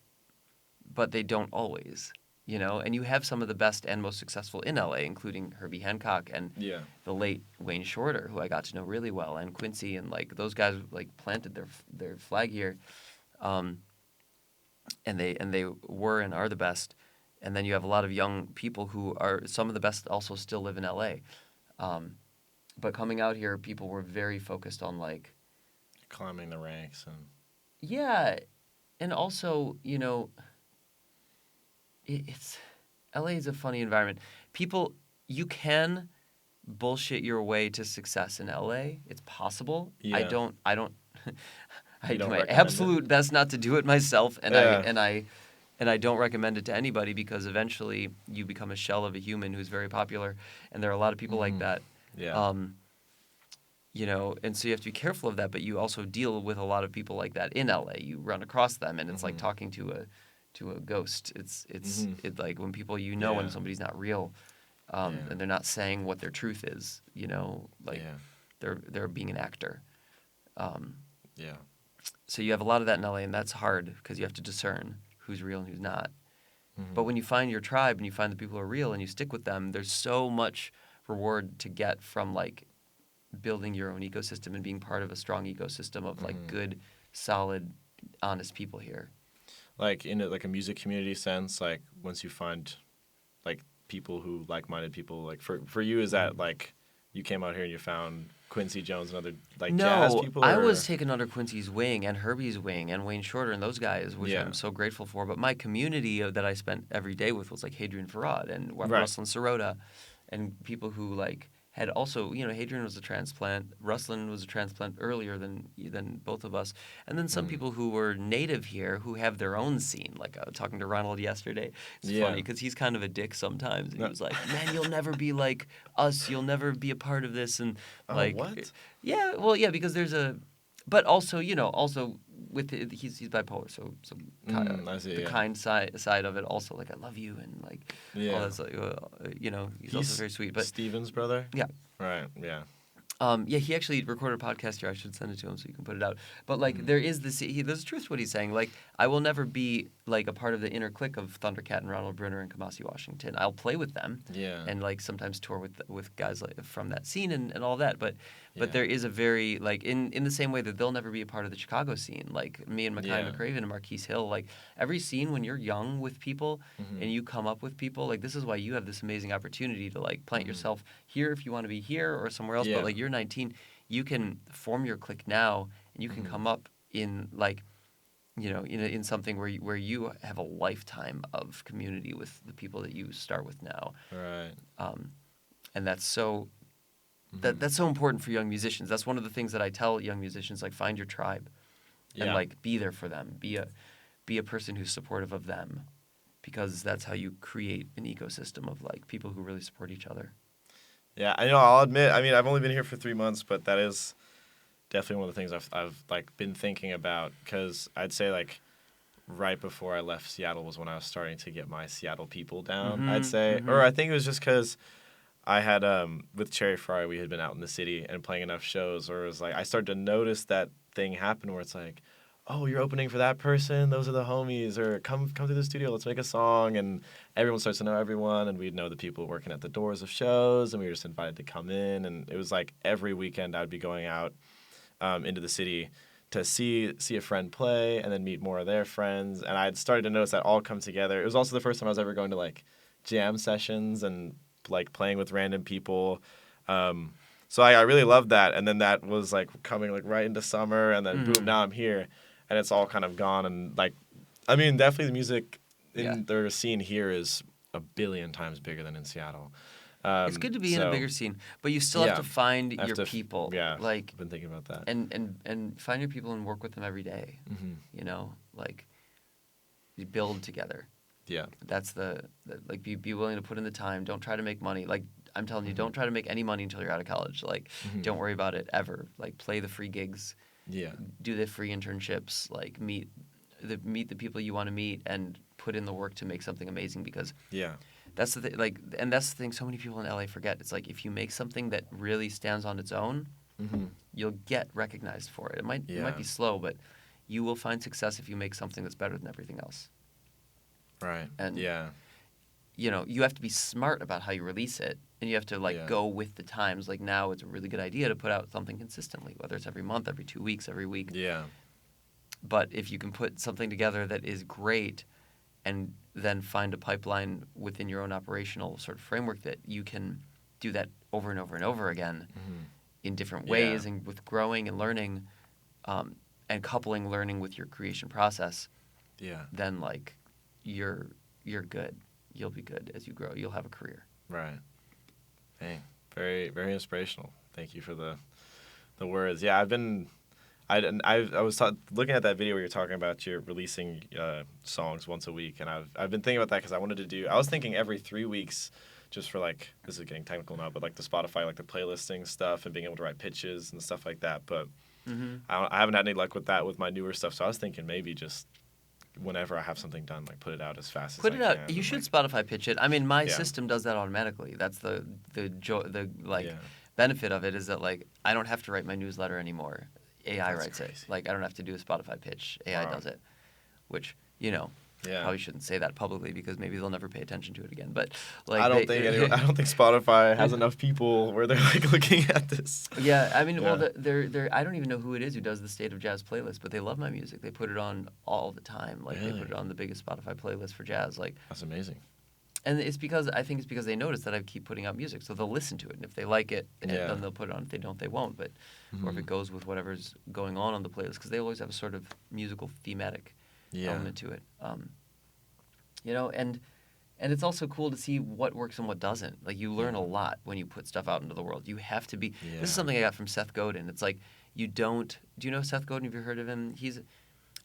but they don't always, And you have some of the best and most successful in LA, including Herbie Hancock and the late Wayne Shorter, who I got to know really well, and Quincy, and like those guys like planted their flag here, and they were and are the best. And then you have a lot of young people who are some of the best also still live in LA. But coming out here, people were very focused on like climbing the ranks and and also, it's LA is a funny environment. People, you can bullshit your way to success in LA. It's possible. Yeah. I don't I do my recommend absolute best not to do it myself, and I don't recommend it to anybody because eventually you become a shell of a human who's very popular, and there are a lot of people like that. Yeah. And so you have to be careful of that, but you also deal with a lot of people like that in LA. You run across them, and it's like talking to a ghost. It's like when people when somebody's not real, and they're not saying what their truth is. They're being an actor. So you have a lot of that in LA, and that's hard because you have to discern who's real and who's not. But when you find your tribe and you find the people who are real and you stick with them, there's so much reward to get from like building your own ecosystem and being part of a strong ecosystem of like good, solid, honest people here. Like in a music community sense, like once you find like people who like-minded people, like for you, is that like you came out here and you found Quincy Jones and other like jazz people? I was taken under Quincy's wing and Herbie's wing and Wayne Shorter and those guys, which I'm so grateful for. But my community that I spent every day with was like Hadrian Farad and Ruslan Sirota, and people who like had also, Hadrian was a transplant, Ruslan was a transplant earlier than both of us, and then some people who were native here who have their own scene. Like I was talking to Ronald yesterday. It's funny because he's kind of a dick sometimes. And he was like, "Man, you'll never be like us. You'll never be a part of this." And like, what? Yeah, well, yeah, because there's but also, also with he's bipolar, so I see, the kind side of it also, like I love you and like all that's like he's also very sweet. But Steven's brother. Yeah. Right. Yeah. He actually recorded a podcast here. I should send it to him so you can put it out. But like, there is there's truth to what he's saying. Like, I will never be like a part of the inner clique of Thundercat and Ronald Bruner and Kamasi Washington. I'll play with them, and like sometimes tour with guys like from that scene and all that. But there is a very like in the same way that they'll never be a part of the Chicago scene. Like me and Mekhi McCraven and Marquise Hill. Like every scene when you're young with people and you come up with people, like this is why you have this amazing opportunity to like plant yourself here if you want to be here or somewhere else. But like you're 19, you can form your clique now, and you can come up in like, in something where you have a lifetime of community with the people that you start with now. Right. And that's so that's so important for young musicians. That's one of the things that I tell young musicians, like find your tribe, and like be there for them. Be a person who's supportive of them, because that's how you create an ecosystem of like people who really support each other. Yeah, I know. I'll admit. I mean, I've only been here for 3 months, but that is definitely one of the things I've like been thinking about, because I'd say like right before I left Seattle was when I was starting to get my Seattle people down. I'd say, or I think it was just because I had with Cherry Fry, we had been out in the city and playing enough shows, or it was like I started to notice that thing happen where it's like, oh, you're opening for that person, those are the homies, or come to the studio, let's make a song, and everyone starts to know everyone, and we'd know the people working at the doors of shows, and we were just invited to come in, and it was like every weekend I'd be going out into the city to see a friend play and then meet more of their friends, and I'd started to notice that all come together. It was also the first time I was ever going to like jam sessions and like playing with random people. So I really loved that, and then that was like coming like right into summer, and then boom, now I'm here. And it's all kind of gone, and like, I mean, definitely the music in their scene here is a billion times bigger than in Seattle. It's good to be in a bigger scene, but you still have to find your people. Yeah, like I've been thinking about that. And find your people and work with them every day. You know, like you build together. Yeah, that's the like be willing to put in the time. Don't try to make money. Like I'm telling you, don't try to make any money until you're out of college. Like don't worry about it ever. Like play the free gigs. Yeah. Do the free internships, like meet the people you want to meet, and put in the work to make something amazing. Because that's the thing. Like, and that's the thing. So many people in LA forget. It's like if you make something that really stands on its own, you'll get recognized for it. It might be slow, but you will find success if you make something that's better than everything else. Right. And you know, you have to be smart about how you release it, and you have to like go with the times. Like now, it's a really good idea to put out something consistently, whether it's every month, every 2 weeks, every week. Yeah. But if you can put something together that is great, and then find a pipeline within your own operational sort of framework that you can do that over and over and over again in different ways, and with growing and learning, and coupling learning with your creation process, then like you're good. You'll be good as you grow. You'll have a career. Right. Dang. Very, very inspirational. Thank you for the words. Yeah, I was looking at that video where you're talking about you're releasing songs once a week, and I've been thinking about that because I was thinking every 3 weeks, just for like, this is getting technical now, but like the Spotify, like the playlisting stuff and being able to write pitches and stuff like that. But I haven't had any luck with that with my newer stuff. So I was thinking maybe just whenever I have something done, like put it out as fast as I can. Put it out. You should Spotify pitch it. I mean, my system does that automatically. That's the benefit of it, is that like I don't have to write my newsletter anymore. AI writes it. Like I don't have to do a Spotify pitch. AI does it, which probably shouldn't say that publicly because maybe they'll never pay attention to it again. But like I don't think Spotify has enough people where they're like looking at this. Yeah, I mean, well, they're I don't even know who it is who does the State of Jazz playlist, but they love my music. They put it on all the time. Like they put it on the biggest Spotify playlist for jazz. Like that's amazing. And I think it's because they notice that I keep putting out music, so they'll listen to it, and if they like it, then they'll put it on. If they don't, they won't. But or if it goes with whatever's going on the playlist, because they always have a sort of musical thematic element to it. And it's also cool to see what works and what doesn't. Like you learn a lot when you put stuff out into the world. You have to be. This is something I got from Seth Godin. It's like you don't. Do you know Seth Godin? Have you heard of him?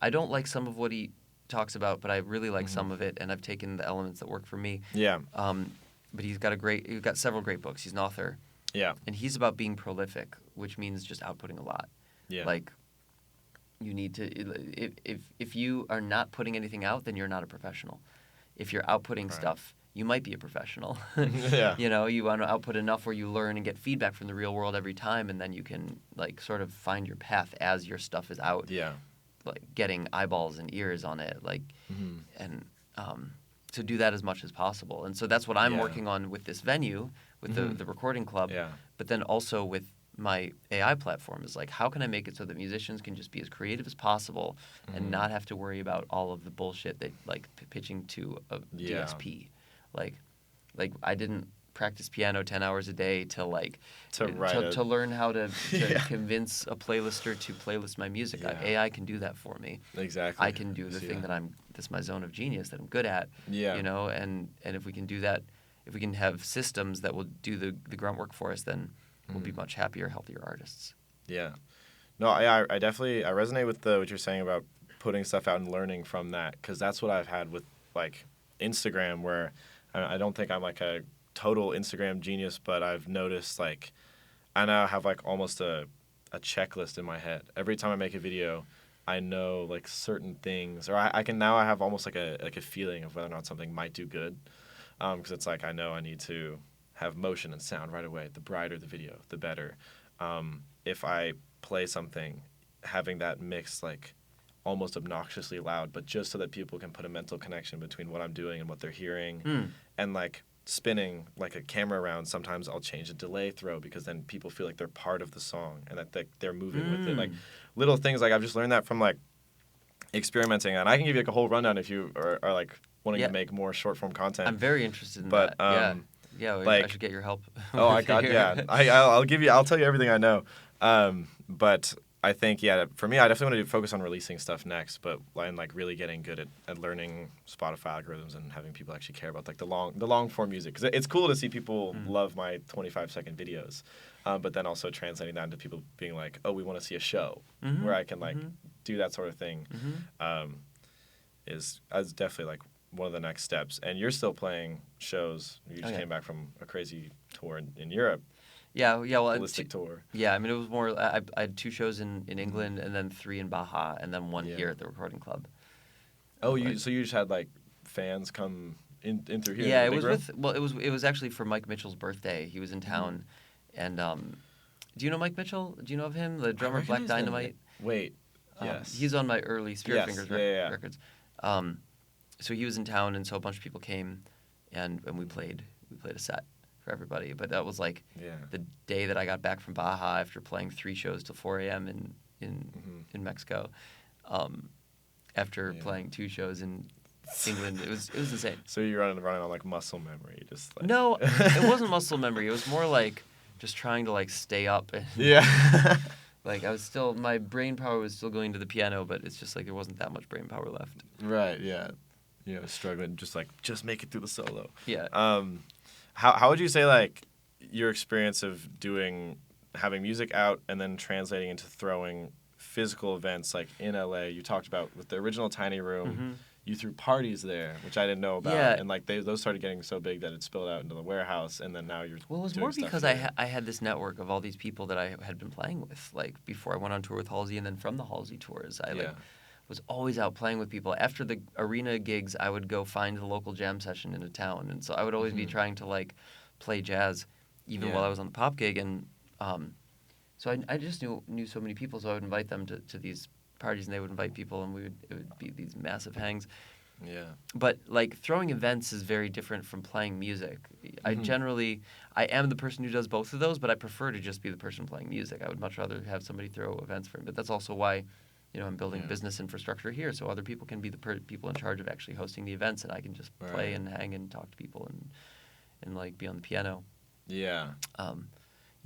I don't like some of what he talks about, but I really like some of it, and I've taken the elements that work for me. Yeah. But he's got several great books. He's an author. Yeah. And he's about being prolific, which means just outputting a lot. Yeah. Like you need to if you are not putting anything out, then you're not a professional. If you're outputting stuff, you might be a professional. Yeah. You want to output enough where you learn and get feedback from the real world every time, and then you can like sort of find your path as your stuff is out. Yeah. Like getting eyeballs and ears on it, like, and to do that as much as possible. And so that's what I'm working on with this venue, with the recording club. Yeah. But then also with my AI platform is like, how can I make it so that musicians can just be as creative as possible and not have to worry about all of the bullshit that like pitching to a DSP, like I didn't practice piano 10 hours a day to learn how to convince a playlister to playlist my music. Yeah. AI can do that for me. Exactly. I can do the thing that that's my zone of genius that I'm good at. Yeah. And if we can do that, if we can have systems that will do the grunt work for us, then we'll be much happier, healthier artists. Yeah. No, I definitely resonate with what you're saying about putting stuff out and learning from that, because that's what I've had with like Instagram where I don't think I'm like a total Instagram genius, but I've noticed like I now have like almost a checklist in my head. Every time I make a video, I know like certain things, or I can now I have almost like a feeling of whether or not something might do good, because it's like I know I need to have motion and sound right away. The brighter the video, the better. If I play something, having that mix like almost obnoxiously loud, but just so that people can put a mental connection between what I'm doing and what they're hearing, and like spinning like a camera around, sometimes I'll change the delay throw because then people feel like they're part of the song and that they're moving with it. Like little things like I've just learned that from like experimenting, and I can give you like a whole rundown if you are like wanting to make more short form content. I'm very interested in that. Yeah, like, I should get your help. Oh, I got I'll tell you everything I know. But I think for me, I definitely want to focus on releasing stuff next, but and like really getting good at learning Spotify algorithms and having people actually care about like the long form music, because it's cool to see people love my 25-second videos, but then also translating that into people being like, oh, we want to see a show where I can like do that sort of thing, is definitely like one of the next steps. And you're still playing shows. You just came back from a crazy tour in Europe. Well, holistic tour. Yeah, I mean, it was more. I had 2 shows in England, and then 3 in Baja, and then 1 here at the recording club. Oh, so you just had like fans come in through here? Yeah, it was actually for Mike Mitchell's birthday. He was in town, and do you know Mike Mitchell? Do you know of him, the drummer of Black Dynamite? Wait, yes. He's on my early Spirit Fingers records. Yeah. So he was in town, and so a bunch of people came, and we played a set for everybody. But that was like the day that I got back from Baja after playing 3 shows till 4 a.m. in Mexico. After playing 2 shows in England, it was insane. So you're running on like muscle memory, just like... No, it wasn't muscle memory. It was more like just trying to like stay up. And, like I was still, my brain power was still going to the piano, but it's just like there wasn't that much brain power left. Right. Yeah. Struggling, just make it through the solo. Yeah. How would you say like your experience of having music out and then translating into throwing physical events like in LA? You talked about with the original Tiny Room, you threw parties there, which I didn't know about. Yeah. And like those started getting so big that it spilled out into the warehouse, and then now you're Well, it was more because I had this network of all these people that I had been playing with, like before I went on tour with Halsey, and then from the Halsey tours, I was always out playing with people. After the arena gigs, I would go find the local jam session in a town, and so I would always be trying to like play jazz, even while I was on the pop gig, and so I just knew so many people, so I would invite them to these parties, and they would invite people, and it would be these massive hangs. Yeah. But like throwing events is very different from playing music. I am the person who does both of those, but I prefer to just be the person playing music. I would much rather have somebody throw events for me. But that's also why, I'm building business infrastructure here, so other people can be the people in charge of actually hosting the events, and I can just play and hang and talk to people and like be on the piano. Yeah.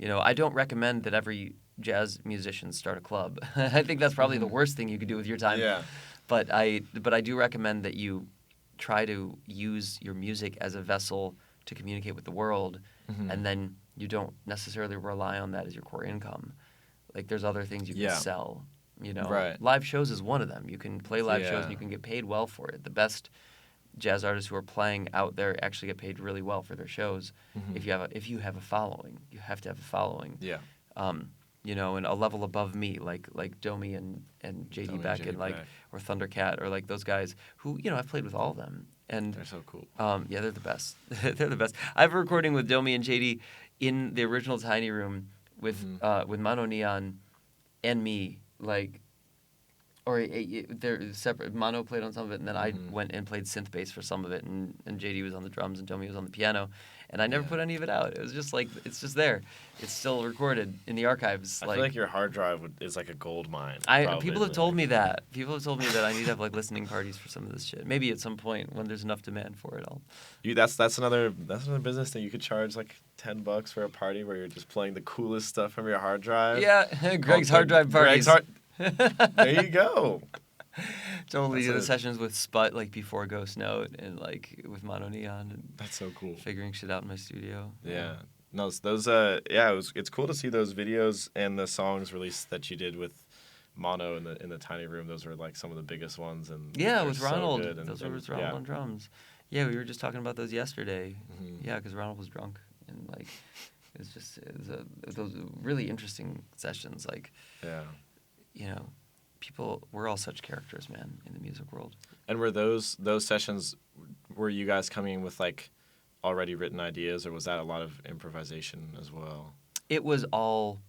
I don't recommend that every jazz musician start a club. I think that's probably the worst thing you could do with your time. Yeah. But I do recommend that you try to use your music as a vessel to communicate with the world, and then you don't necessarily rely on that as your core income. Like there's other things you can sell. Live shows is one of them. You can play live shows and you can get paid well for it. The best jazz artists who are playing out there actually get paid really well for their shows. If you have a following, you have to have a following. Yeah. And a level above me, like Domi and JD Beck and like or Thundercat or like those guys who I've played with all of them, and they're so cool. They're the best. They're the best. I have a recording with Domi and JD in the original Tiny Room with Mono Neon and me, like, or they're separate. Mono played on some of it, and then I went and played synth bass for some of it, and JD was on the drums and Domi was on the piano. And I never put any of it out. It was just like, it's just there. It's still recorded in the archives. I feel like your hard drive is like a gold mine. People have told me that. People have told me that I need to have like listening parties for some of this shit. Maybe at some point when there's enough demand for it, I'll. That's another business that you could charge like $10 for a party where you're just playing the coolest stuff from your hard drive. Yeah, Greg's hard drive parties. There you go. Totally do the sessions with Sput like before Ghost Note and like with Mono Neon. And that's so cool. Figuring shit out in my studio. Yeah. No, those it's cool to see those videos and the songs released that you did with Mono in the Tiny Room. Those were like some of the biggest ones, and with Ronald. So good, those were with Ronald on drums. Yeah, we were just talking about those yesterday. Mm-hmm. Yeah, because Ronald was drunk, and like those really interesting sessions. Like, Yeah. you know, we're all such characters, man, in the music world. And were those sessions, were you guys coming in with like already written ideas, or was that a lot of improvisation as well? It was all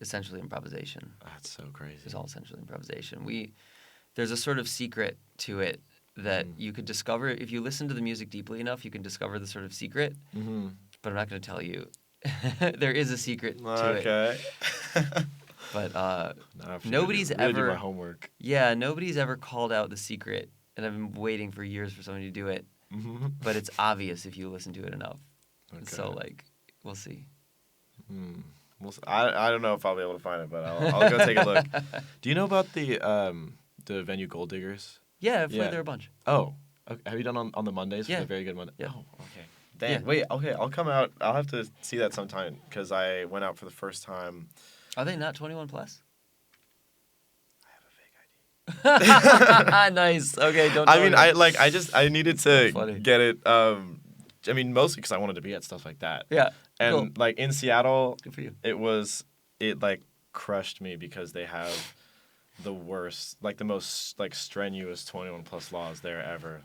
essentially improvisation. That's so crazy. It was all essentially improvisation. There's a sort of secret to it that you could discover if you listen to the music deeply enough. You can discover the sort of secret, but I'm not going to tell you. There is a secret to it. Okay. But nobody's ever do my homework. Yeah, nobody's ever called out the secret, and I've been waiting for years for somebody to do it. But it's obvious if you listen to it enough. Okay. So like, we'll see. I don't know if I'll be able to find it, but I'll go take a look. Do you know about the venue Gold Diggers? Yeah, I've played there a bunch. Oh, okay. Have you done on the Mondays? Yeah. For the Very Good Monday? Yeah. Oh, okay. Damn. Yeah. Wait, okay, I'll come out. I'll have to see that sometime because I went out for the first time. Are they not 21 plus? I have a fake ID. Nice. Okay, don't. I mean, I needed to Funny. get it. I mean, mostly because I wanted to be at stuff like that. Yeah. And cool. like in Seattle, Good for you. It like crushed me because they have the worst, like the most like strenuous 21 plus laws there ever.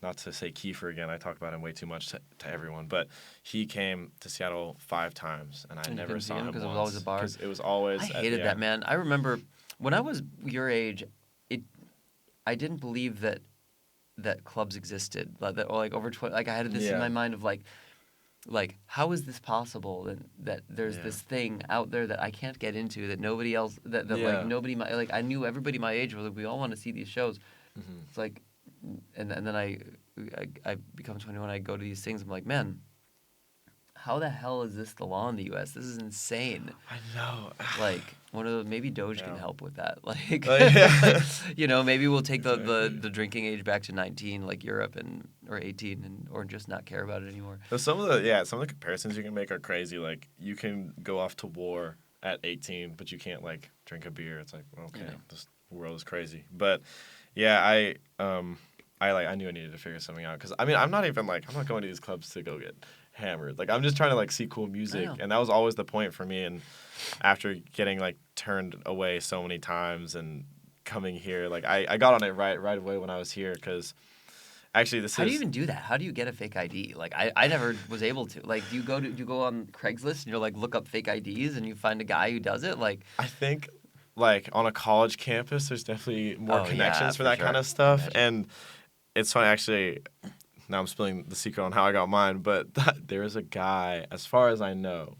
Not to say Kiefer again, I talk about him way too much to everyone, but he came to Seattle 5 times, and I never saw him because once. it was always a bar. Because it was always. I hated that, man. I remember when I was your age, I didn't believe that clubs existed. Like over 20, like I had this in my mind of like how is this possible that there's this thing out there that I can't get into, that nobody else like nobody like I knew everybody my age was like, we all want to see these shows. It's like. And then I become 21. I go to these things. I'm like, man, how the hell is this the law in the U.S.? This is insane. I know. Like one of those, maybe Doge can help with that. Like, maybe we'll take the drinking age back to 19, like Europe, or 18, or just not care about it anymore. So some of the comparisons you can make are crazy. Like you can go off to war at 18, but you can't like drink a beer. It's like, okay, this world is crazy. But yeah, I knew I needed to figure something out because I mean I'm not going to these clubs to go get hammered. Like I'm just trying to like see cool music, and that was always the point for me. And after getting like turned away so many times and coming here, like I got on it right away when I was here because actually How do you even do that? How do you get a fake ID? Like I never was able to. Like do you go on Craigslist and you're like look up fake IDs and you find a guy who does it? Like I think. Like on a college campus, there's definitely more connections for that kind of stuff. And it's funny, actually, now I'm spilling the secret on how I got mine, but there is a guy, as far as I know.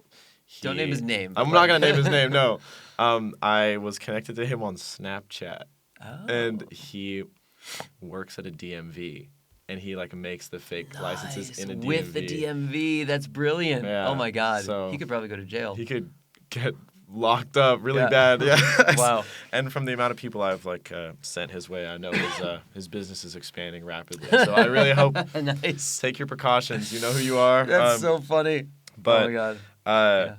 Don't name his name. I'm not going to name his name, no. I was connected to him on Snapchat. Oh. And he works at a DMV. And he like makes the fake licenses in a DMV. With the DMV. That's brilliant. Yeah, oh my God. so he could probably go to jail. He could get locked up really bad. Yeah. Wow. And from the amount of people I've like sent his way, I know his business is expanding rapidly. So I really hope nice. Take your precautions. You know who you are. That's so funny. But, oh my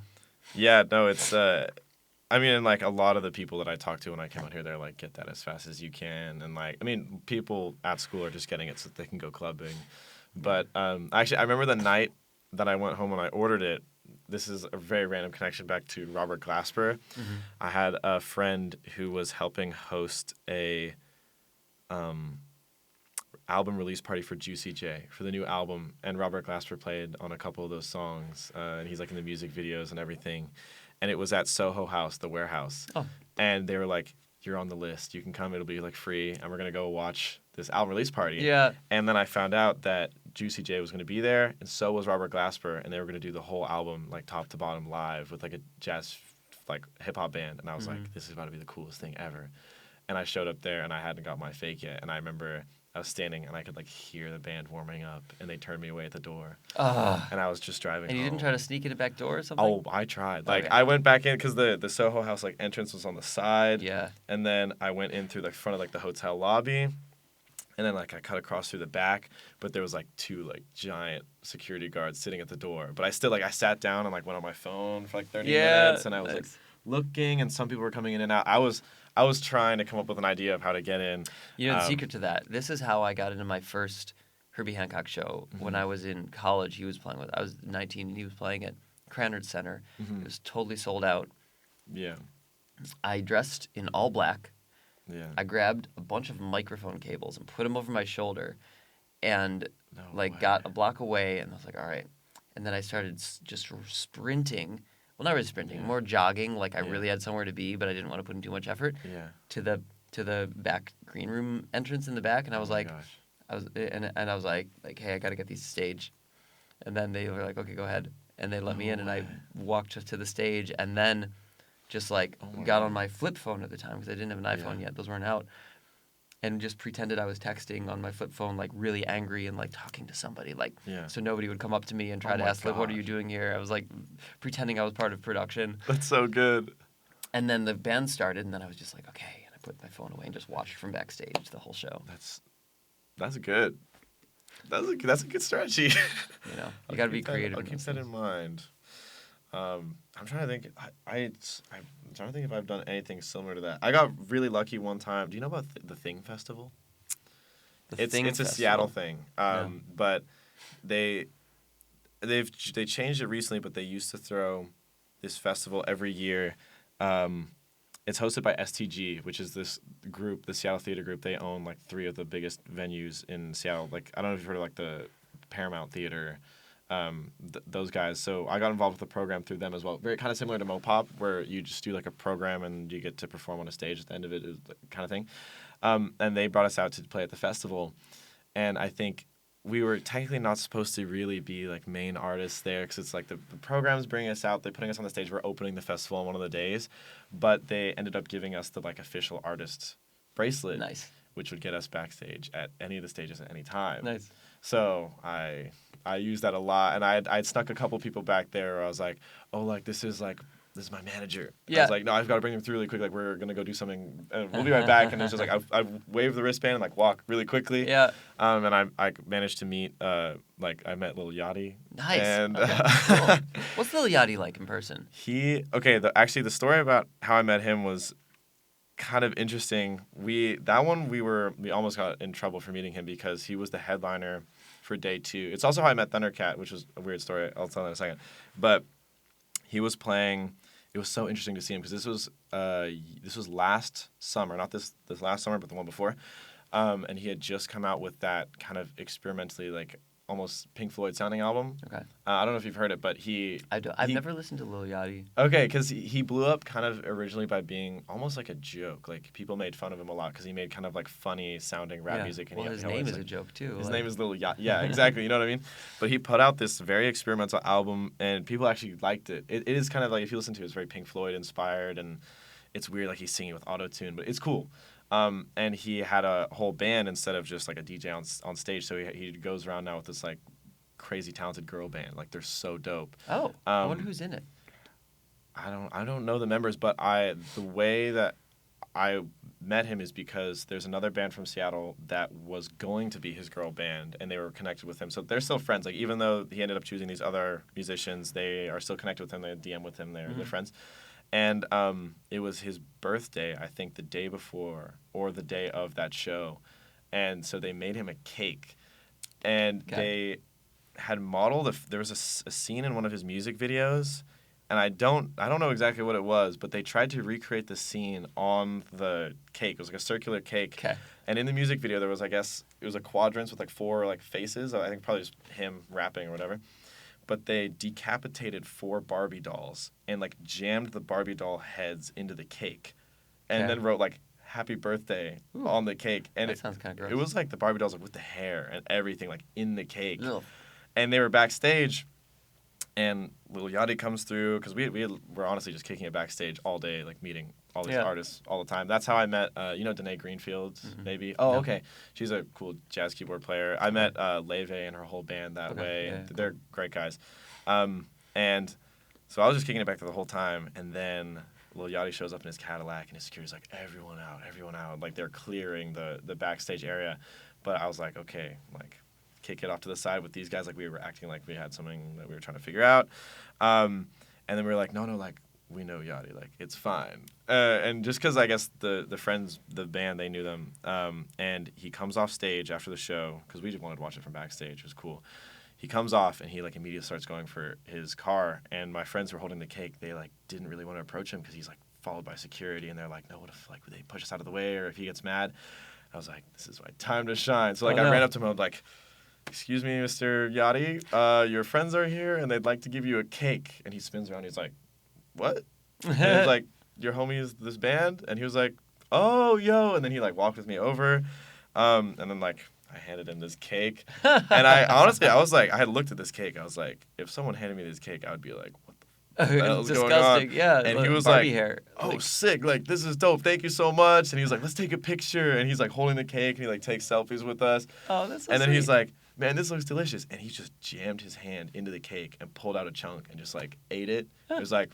God. No, it's I mean, like a lot of the people that I talk to when I come out here, they're like, get that as fast as you can. And like, I mean, people at school are just getting it so that they can go clubbing. But actually, I remember the night that I went home and I ordered it. This is a very random connection back to Robert Glasper. Mm-hmm. I had a friend who was helping host a album release party for Juicy J for the new album, and Robert Glasper played on a couple of those songs, and he's like in the music videos and everything. And it was at Soho House, the warehouse. Oh. And they were like, you're on the list. You can come. It'll be like free, and we're going to go watch this album release party. Yeah. And then I found out that Juicy J was going to be there, and so was Robert Glasper, and they were going to do the whole album like top to bottom live with like a jazz like hip hop band. And I was like, this is about to be the coolest thing ever. And I showed up there, and I hadn't got my fake yet. And I remember I was standing, and I could like hear the band warming up, and they turned me away at the door. And I was just driving And you home. didn't try to sneak in a back door or something? Oh, I tried. Like, I went back in because the Soho House like entrance was on the side. Yeah. And then I went in through the front of like the hotel lobby. And then like I cut across through the back, but there was like 2 like giant security guards sitting at the door. But I still like I sat down and like went on my phone for like 30 minutes, and I was like looking, and some people were coming in and out. I was trying to come up with an idea of how to get in. You know, the secret to that, this is how I got into my first Herbie Hancock show. When I was in college, I was 19, and he was playing at Cranard Center. It was totally sold out. Yeah. I dressed in all black. Yeah. I grabbed a bunch of microphone cables and put them over my shoulder and got a block away, and I was like, all right. And then I started just sprinting. Well, not really sprinting, more jogging. Like I really had somewhere to be, but I didn't want to put in too much effort. Yeah. To the back green room entrance in the back, and I was like, gosh. I was like, hey, I got to get these stage. And then they were like, okay, go ahead. And they let me in, and I walked to the stage, and then just got on my flip phone at the time because I didn't have an iPhone yet; those weren't out, and just pretended I was texting on my flip phone, like really angry and like talking to somebody, so nobody would come up to me and try to ask, like, what are you doing here? I was like pretending I was part of production. That's so good. And then the band started, and then I was just like, okay, and I put my phone away and just watched from backstage the whole show. That's good. That's a good strategy. You know, you got to be creative. I'll keep that in mind. I'm trying to think. I'm trying to think if I've done anything similar to that. I got really lucky one time. Do you know about the Thing Festival? It's a Seattle thing. But they changed it recently. But they used to throw this festival every year. It's hosted by STG, which is this group, the Seattle Theater Group. They own like 3 of the biggest venues in Seattle. Like, I don't know if you've heard of like the Paramount Theater, those guys. So I got involved with the program through them as well. Very kind of similar to Mopop, where you just do like a program and you get to perform on a stage at the end of it, kind of thing. And they brought us out to play at the festival, and I think we were technically not supposed to really be like main artists there because it's like the program's bringing us out, they're putting us on the stage, we're opening the festival on one of the days, but they ended up giving us the like official artist bracelet, Nice. which would get us backstage at any of the stages at any time. Nice. So I used that a lot, and I'd snuck a couple people back there where I was like, oh, like this is my manager. Yeah. I was like, no, I've got to bring him through really quick. Like, we're going to go do something. And we'll be right back. And it's just like, I wave the wristband and, like, walk really quickly. Yeah. And I managed to meet, I met Lil Yachty. Nice. And, Okay. Cool. What's Lil Yachty like in person? The story about how I met him was kind of interesting. We almost got in trouble for meeting him because he was the headliner for day 2. It's also how I met Thundercat, which was a weird story. I'll tell that in a second. But he was playing. It was so interesting to see him because this was last summer, not this last summer, but the one before, and he had just come out with that kind of experimentally like almost Pink Floyd sounding album. Okay. I don't know if you've heard it, but I've never listened to Lil Yachty. Okay, because he blew up kind of originally by being almost like a joke. Like, people made fun of him a lot because he made kind of like funny sounding rap music. And his name is a joke too. His name is Lil Yachty. Yeah, exactly. You know what I mean? But he put out this very experimental album, and people actually liked it. It is kind of like, if you listen to it, it's very Pink Floyd inspired, and it's weird, like he's singing with auto-tune, but it's cool. And he had a whole band instead of just like a DJ on stage. So he goes around now with this like crazy talented girl band. Like, they're so dope. Oh, I wonder who's in it. I don't know the members, but the way that I met him is because there's another band from Seattle that was going to be his girl band, and they were connected with him. So they're still friends. Like, even though he ended up choosing these other musicians, they are still connected with him. They DM with him. They're friends. And it was his birthday, I think, the day before or the day of that show. And so they made him a cake. And they had modeled there was a scene in one of his music videos, and I don't know exactly what it was, but they tried to recreate the scene on the cake. It was like a circular cake. Okay. And in the music video there was, I guess, it was a quadrant with like 4 like faces. I think probably just him rapping or whatever. But they decapitated 4 Barbie dolls and like jammed the Barbie doll heads into the cake, and then wrote like "Happy Birthday" on the cake. And that sounds kind of gross. It was like the Barbie dolls like, with the hair and everything like in the cake. Ugh. And they were backstage, and Lil Yachty comes through because we were honestly just kicking it backstage all day, like meeting all these artists all the time. That's how I met, Danae Greenfield, maybe. Oh, okay. She's a cool jazz keyboard player. I met Leve and her whole band that way. Yeah. They're great guys. And so I was just kicking it back there the whole time, and then Lil Yachty shows up in his Cadillac, and his security's like, everyone out. Like, they're clearing the backstage area. But I was like, okay, like, kick it off to the side with these guys. Like, we were acting like we had something that we were trying to figure out. And then we were like, no, like, we know Yachty, like, it's fine. And just because I guess the friends, the band, they knew them. And he comes off stage after the show, because we just wanted to watch it from backstage. It was cool. He comes off, and he, like, immediately starts going for his car. And my friends who were holding the cake, they, like, didn't really want to approach him because he's, like, followed by security. And they're like, no, what if, like, they push us out of the way or if he gets mad? I was like, this is my time to shine. So, like, I ran up to him and I was like, excuse me, Mr. Yachty, your friends are here, and they'd like to give you a cake. And he spins around. He's like, what? And he's like, your homie is this band? And he was like, oh, yo. And then he, like, walked with me over. And then, like, I handed him this cake. And I honestly, I was like, I had looked at this cake. I was like, if someone handed me this cake, I would be like, what the hell is going on? Yeah. And he was Barbie like, hair. oh, Like, sick. Like, this is dope. Thank you so much. And he was like, let's take a picture. And he's, like, holding the cake. And he, like, takes selfies with us. oh, that's so And then sweet. he's like, man, this looks delicious. And he just jammed his hand into the cake and pulled out a chunk and just, like, ate it. He was like,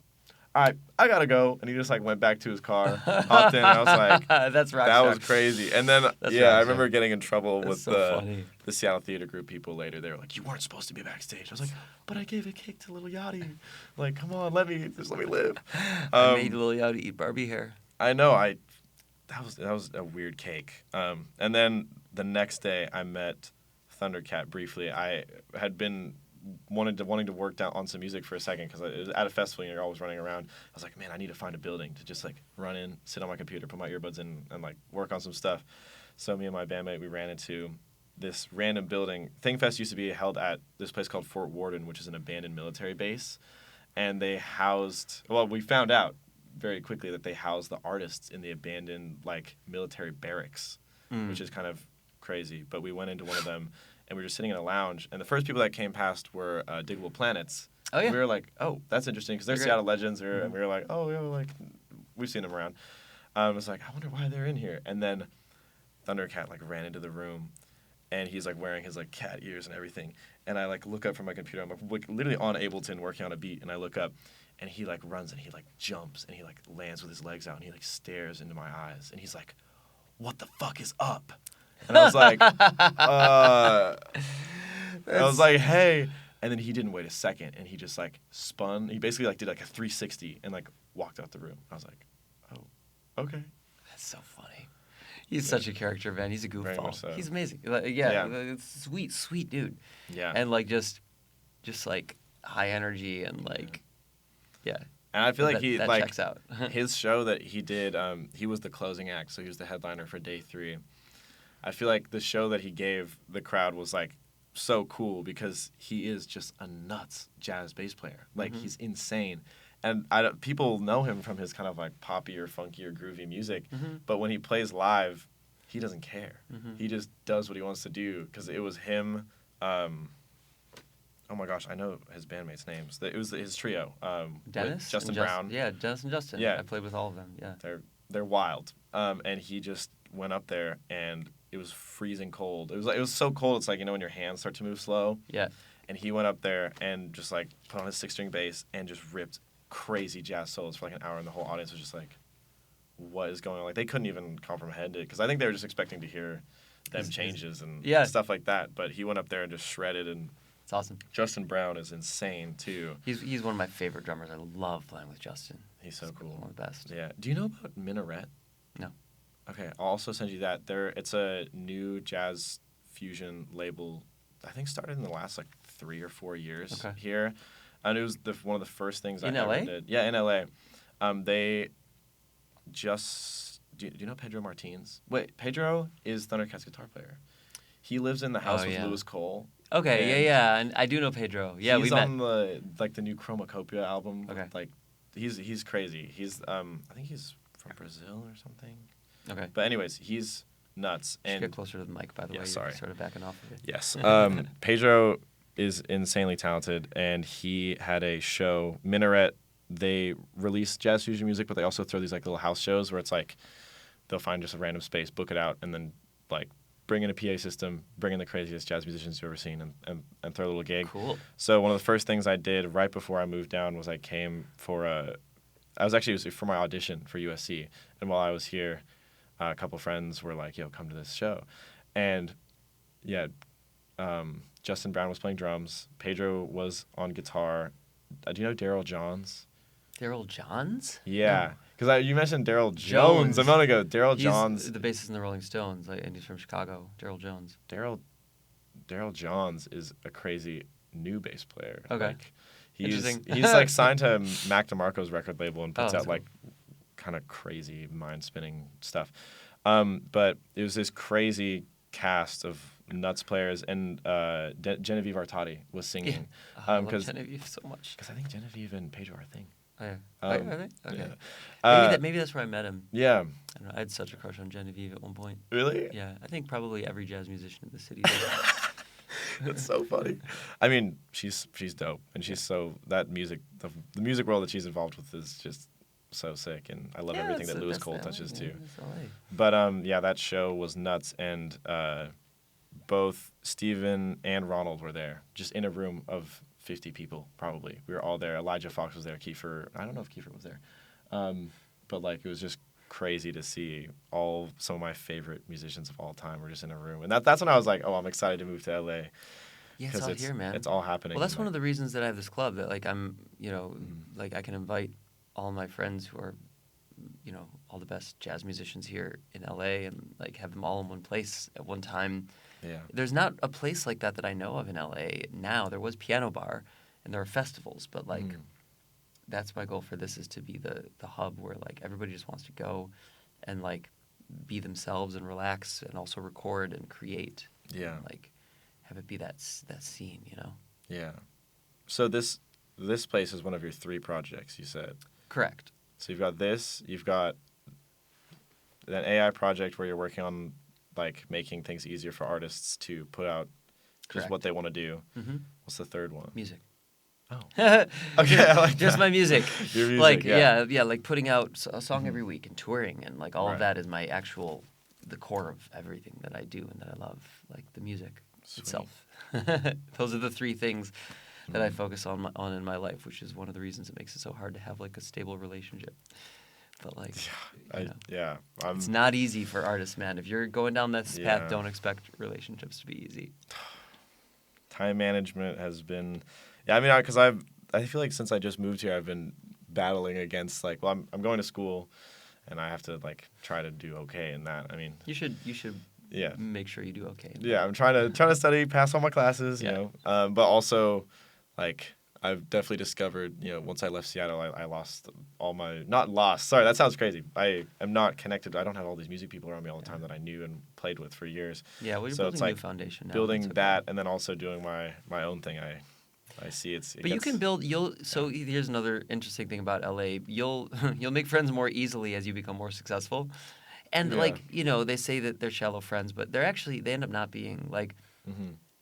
all right, I gotta go. And he just, like, went back to his car, hopped in, and I was like, that's rock that star. was crazy. And then, That's yeah, I rock remember star. getting in trouble That's with so funny. the Seattle Theater Group people later. They were like, you weren't supposed to be backstage. I was like, but I gave a cake to little Yachty. Like, come on, let me live. I made Lil Yachty eat Barbie hair. I know, that was a weird cake. And then the next day, I met Thundercat briefly. I had been wanting to work down on some music for a second because at a festival, you're always running around. I was like, man, I need to find a building to just, like, run in, sit on my computer, put my earbuds in, and, like, work on some stuff. So me and my bandmate, we ran into this random building. ThingFest used to be held at this place called Fort Worden, which is an abandoned military base. And they housed, well, we found out very quickly that they housed the artists in the abandoned, like, military barracks, which is kind of crazy. But we went into one of them, and we were just sitting in a lounge. And the first people that came past were Diggable Planets. Oh, yeah. We were like, oh, that's interesting, because they're They're Seattle legends. And we were like, oh, yo, like, we've seen them around. I was like, I wonder why they're in here. And then Thundercat, like, ran into the room, and he's, like, wearing his, like, cat ears and everything. And I, like, look up from my computer. I'm, like, literally on Ableton working on a beat, and I look up, and he, like, runs, and he, like, jumps, and he, like, lands with his legs out, and he, like, stares into my eyes. And he's like, what the fuck is up? And I was like, I was like, hey. And then he didn't wait a second, and he just, like, spun. He basically, like, did, like, a 360 and, like, walked out the room. I was like, oh, okay. That's so funny. He's such a character, man. He's a Very goofball. much so. He's amazing. It's sweet dude. Yeah. And, like, just like, high energy and, like, yeah. And I feel like that like, checks out. his show that he did, he was the closing act, so he was the headliner for day 3. I feel like the show that he gave the crowd was, like, so cool because he is just a nuts jazz bass player. Like, he's insane. And people know him from his kind of, like, poppy or funky or groovy music, but when he plays live, he doesn't care. He just does what he wants to do, because it was him, oh my gosh, I know his bandmates' names. It was his trio. Dennis? With Justin Brown. Yeah, Dennis and Justin. Yeah. I played with all of them, yeah. They're wild. And he just went up there, and it was freezing cold. It was so cold, it's like, you know, when your hands start to move slow. Yeah. And he went up there and just, like, put on his 6-string bass and just ripped crazy jazz solos for, like, an hour, and the whole audience was just like, what is going on? Like, they couldn't even comprehend it, because I think they were just expecting to hear them changes and stuff like that. But he went up there and just shredded, and It's awesome. Justin Brown is insane, too. He's one of my favorite drummers. I love playing with Justin. He's so cool. One of the best. Yeah. Do you know about Minaret? No. Okay, I'll also send you that. It's a new jazz fusion label, I think started in the last, like, 3 or 4 years here. And it was one of the first things I ever did. Yeah, in LA. They just... Do you know Pedro Martins? Wait, Pedro is Thundercat's guitar player. He lives in the house with Louis Cole. Okay, yeah. And I do know Pedro. Yeah, he's we met. on the new Chromacopia album. Okay. Like, he's crazy. He's I think he's from Brazil or something. Okay. But anyways, he's nuts. You should And get closer to the mic, by the way. sorry. You're sort of backing off of it. yes, Pedro is insanely talented, and he had a show, Minaret. They release jazz fusion music, but they also throw these, like, little house shows where it's like they'll find just a random space, book it out, and then, like, bring in a PA system, bring in the craziest jazz musicians you've ever seen, and throw a little gig. Cool. So one of the first things I did right before I moved down was I came for it was for my audition for USC. And while I was here, a couple friends were like, yo, come to this show. And, yeah, Justin Brown was playing drums. Pedro was on guitar. Do you know Daryl Johns? Daryl Johns? Yeah, because you mentioned Daryl Jones. Jones. I'm gonna go Daryl He's Johns. the bassist in the Rolling Stones, and he's from Chicago. Daryl Jones. Daryl Johns is a crazy new bass player. Okay. Like, Interesting. He's like signed to Mac DeMarco's record label and puts that's out cool. like kind of crazy mind spinning stuff. But it was this crazy cast of nuts players, and Genevieve Artadi was singing. I love Genevieve so much. Because I think Genevieve and Pedro are a thing. Oh, yeah. I think? Okay. Yeah. Maybe that's where I met him. Yeah. I don't know. I had such a crush on Genevieve at one point. Really? Yeah. I think probably every jazz musician in the city does. That's so funny. I mean, she's dope, and she's so that music, the music world that she's involved with is just so sick, and I love everything that Louis Cole touches too. But yeah, that show was nuts, and both Steven and Ronald were there, just in a room of 50 people probably. We were all there. Elijah Fox was there. Kiefer, I don't know if Kiefer was there, but like it was just crazy to see some of my favorite musicians of all time were just in a room, and that's when I was like, oh, I'm excited to move to LA. Yeah, it's all here, man. It's all happening. Well, that's one of the reasons that I have this club, that like I'm, like I can invite all my friends who are, all the best jazz musicians here in LA, and like have them all in one place at one time. Yeah. There's not a place like that I know of in LA now. There was Piano Bar, and there are festivals, but like that's my goal for this, is to be the hub where like everybody just wants to go and like be themselves and relax, and also record and create. Yeah. And, like have it be that scene, Yeah. So this place is one of your 3 projects, you said. Correct. So you've got this, you've got an AI project where you're working on like making things easier for artists to put out just what they want to do. Mm-hmm. What's the third one? Music. Oh. Okay, I like just that. my music. Your music, like yeah, like putting out a song every week and touring, and like all of Right. that is the core of everything that I do and that I love, like the music itself. Those are the 3 things that I focus on in my life, which is one of the reasons it makes it so hard to have like a stable relationship. But like, it's not easy for artists, man. If you're going down this path, don't expect relationships to be easy. Time management has been, because I feel like since I just moved here, I've been battling against like, well, I'm going to school, and I have to like try to do okay in that. I mean, you should make sure you do okay. Yeah, I'm trying to study, pass all my classes, but also like I've definitely discovered, once I left Seattle, I lost all my, not lost, sorry, that sounds crazy. I am not connected. I don't have all these music people around me all the time that I knew and played with for years. Yeah, well, you're building a new foundation now. Building that, and then also doing my own thing. I see you can build, so here's another interesting thing about LA. You'll make friends more easily as you become more successful. And they say that they're shallow friends, but they end up not being. Like,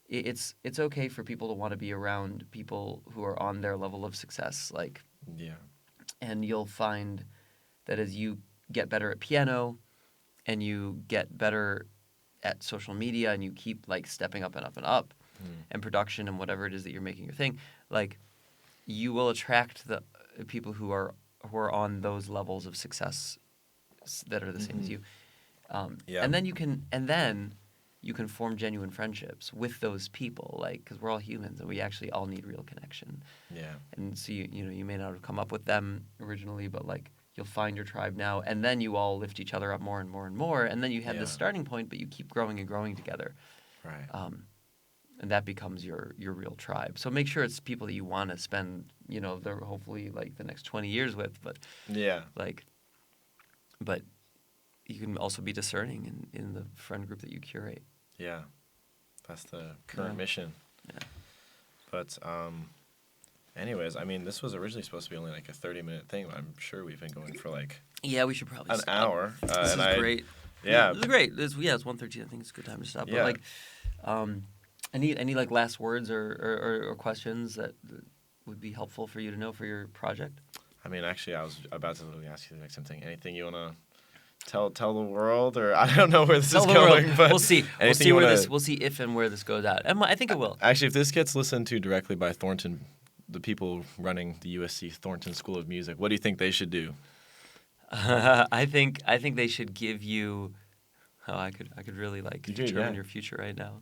it's okay for people to want to be around people who are on their level of success. Like, and you'll find that as you get better at piano, and you get better at social media, and you keep like stepping up and up and up, and production and whatever it is that you're making your thing, like you will attract the people who are on those levels of success that are the same as you, and then you can form genuine friendships with those people, like, because we're all humans and we actually all need real connection. Yeah. And so you may not have come up with them originally, but like you'll find your tribe now, and then you all lift each other up more and more and more, and then you have this starting point, but you keep growing and growing together. Right. And that becomes your real tribe. So make sure it's people that you want to spend, hopefully like the next 20 years with, but but you can also be discerning in the friend group that you curate. Yeah, that's the current mission. Yeah. But anyways, I mean, this was originally supposed to be only like a 30-minute thing. I'm sure we've been going for like we should probably an stop. hour. This is great. Yeah, this is great. It's 1:13. I think it's a good time to stop. But like, any like last words or questions that would be helpful for you to know for your project? I mean, actually, I was about to literally ask you the next thing. Anything you want to tell the world, or I don't know where this is going, but we'll see. We'll see if and where this goes out. And I think it will. Actually, if this gets listened to directly by Thornton, the people running the USC Thornton School of Music, what do you think they should do? I think they should give you. Oh, I could really like determine your future right now.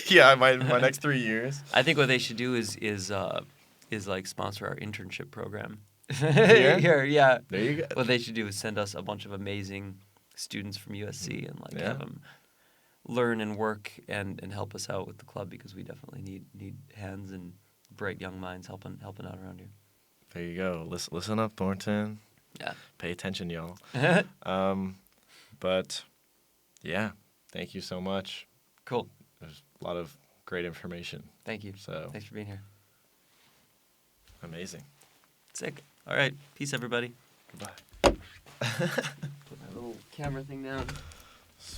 Yeah, my next 3 years. I think what they should do is like sponsor our internship program. Here, yeah. There you go. What they should do is send us a bunch of amazing students from USC and like have them learn and work and help us out with the club, because we definitely need hands and bright young minds helping out around here. There you go. Listen up, Thornton. Yeah. Pay attention, y'all. But yeah, thank you so much. Cool. There's a lot of great information. Thank you. So Thanks for being here. amazing. Sick. All right. Peace, everybody. Goodbye. Put my little camera thing down.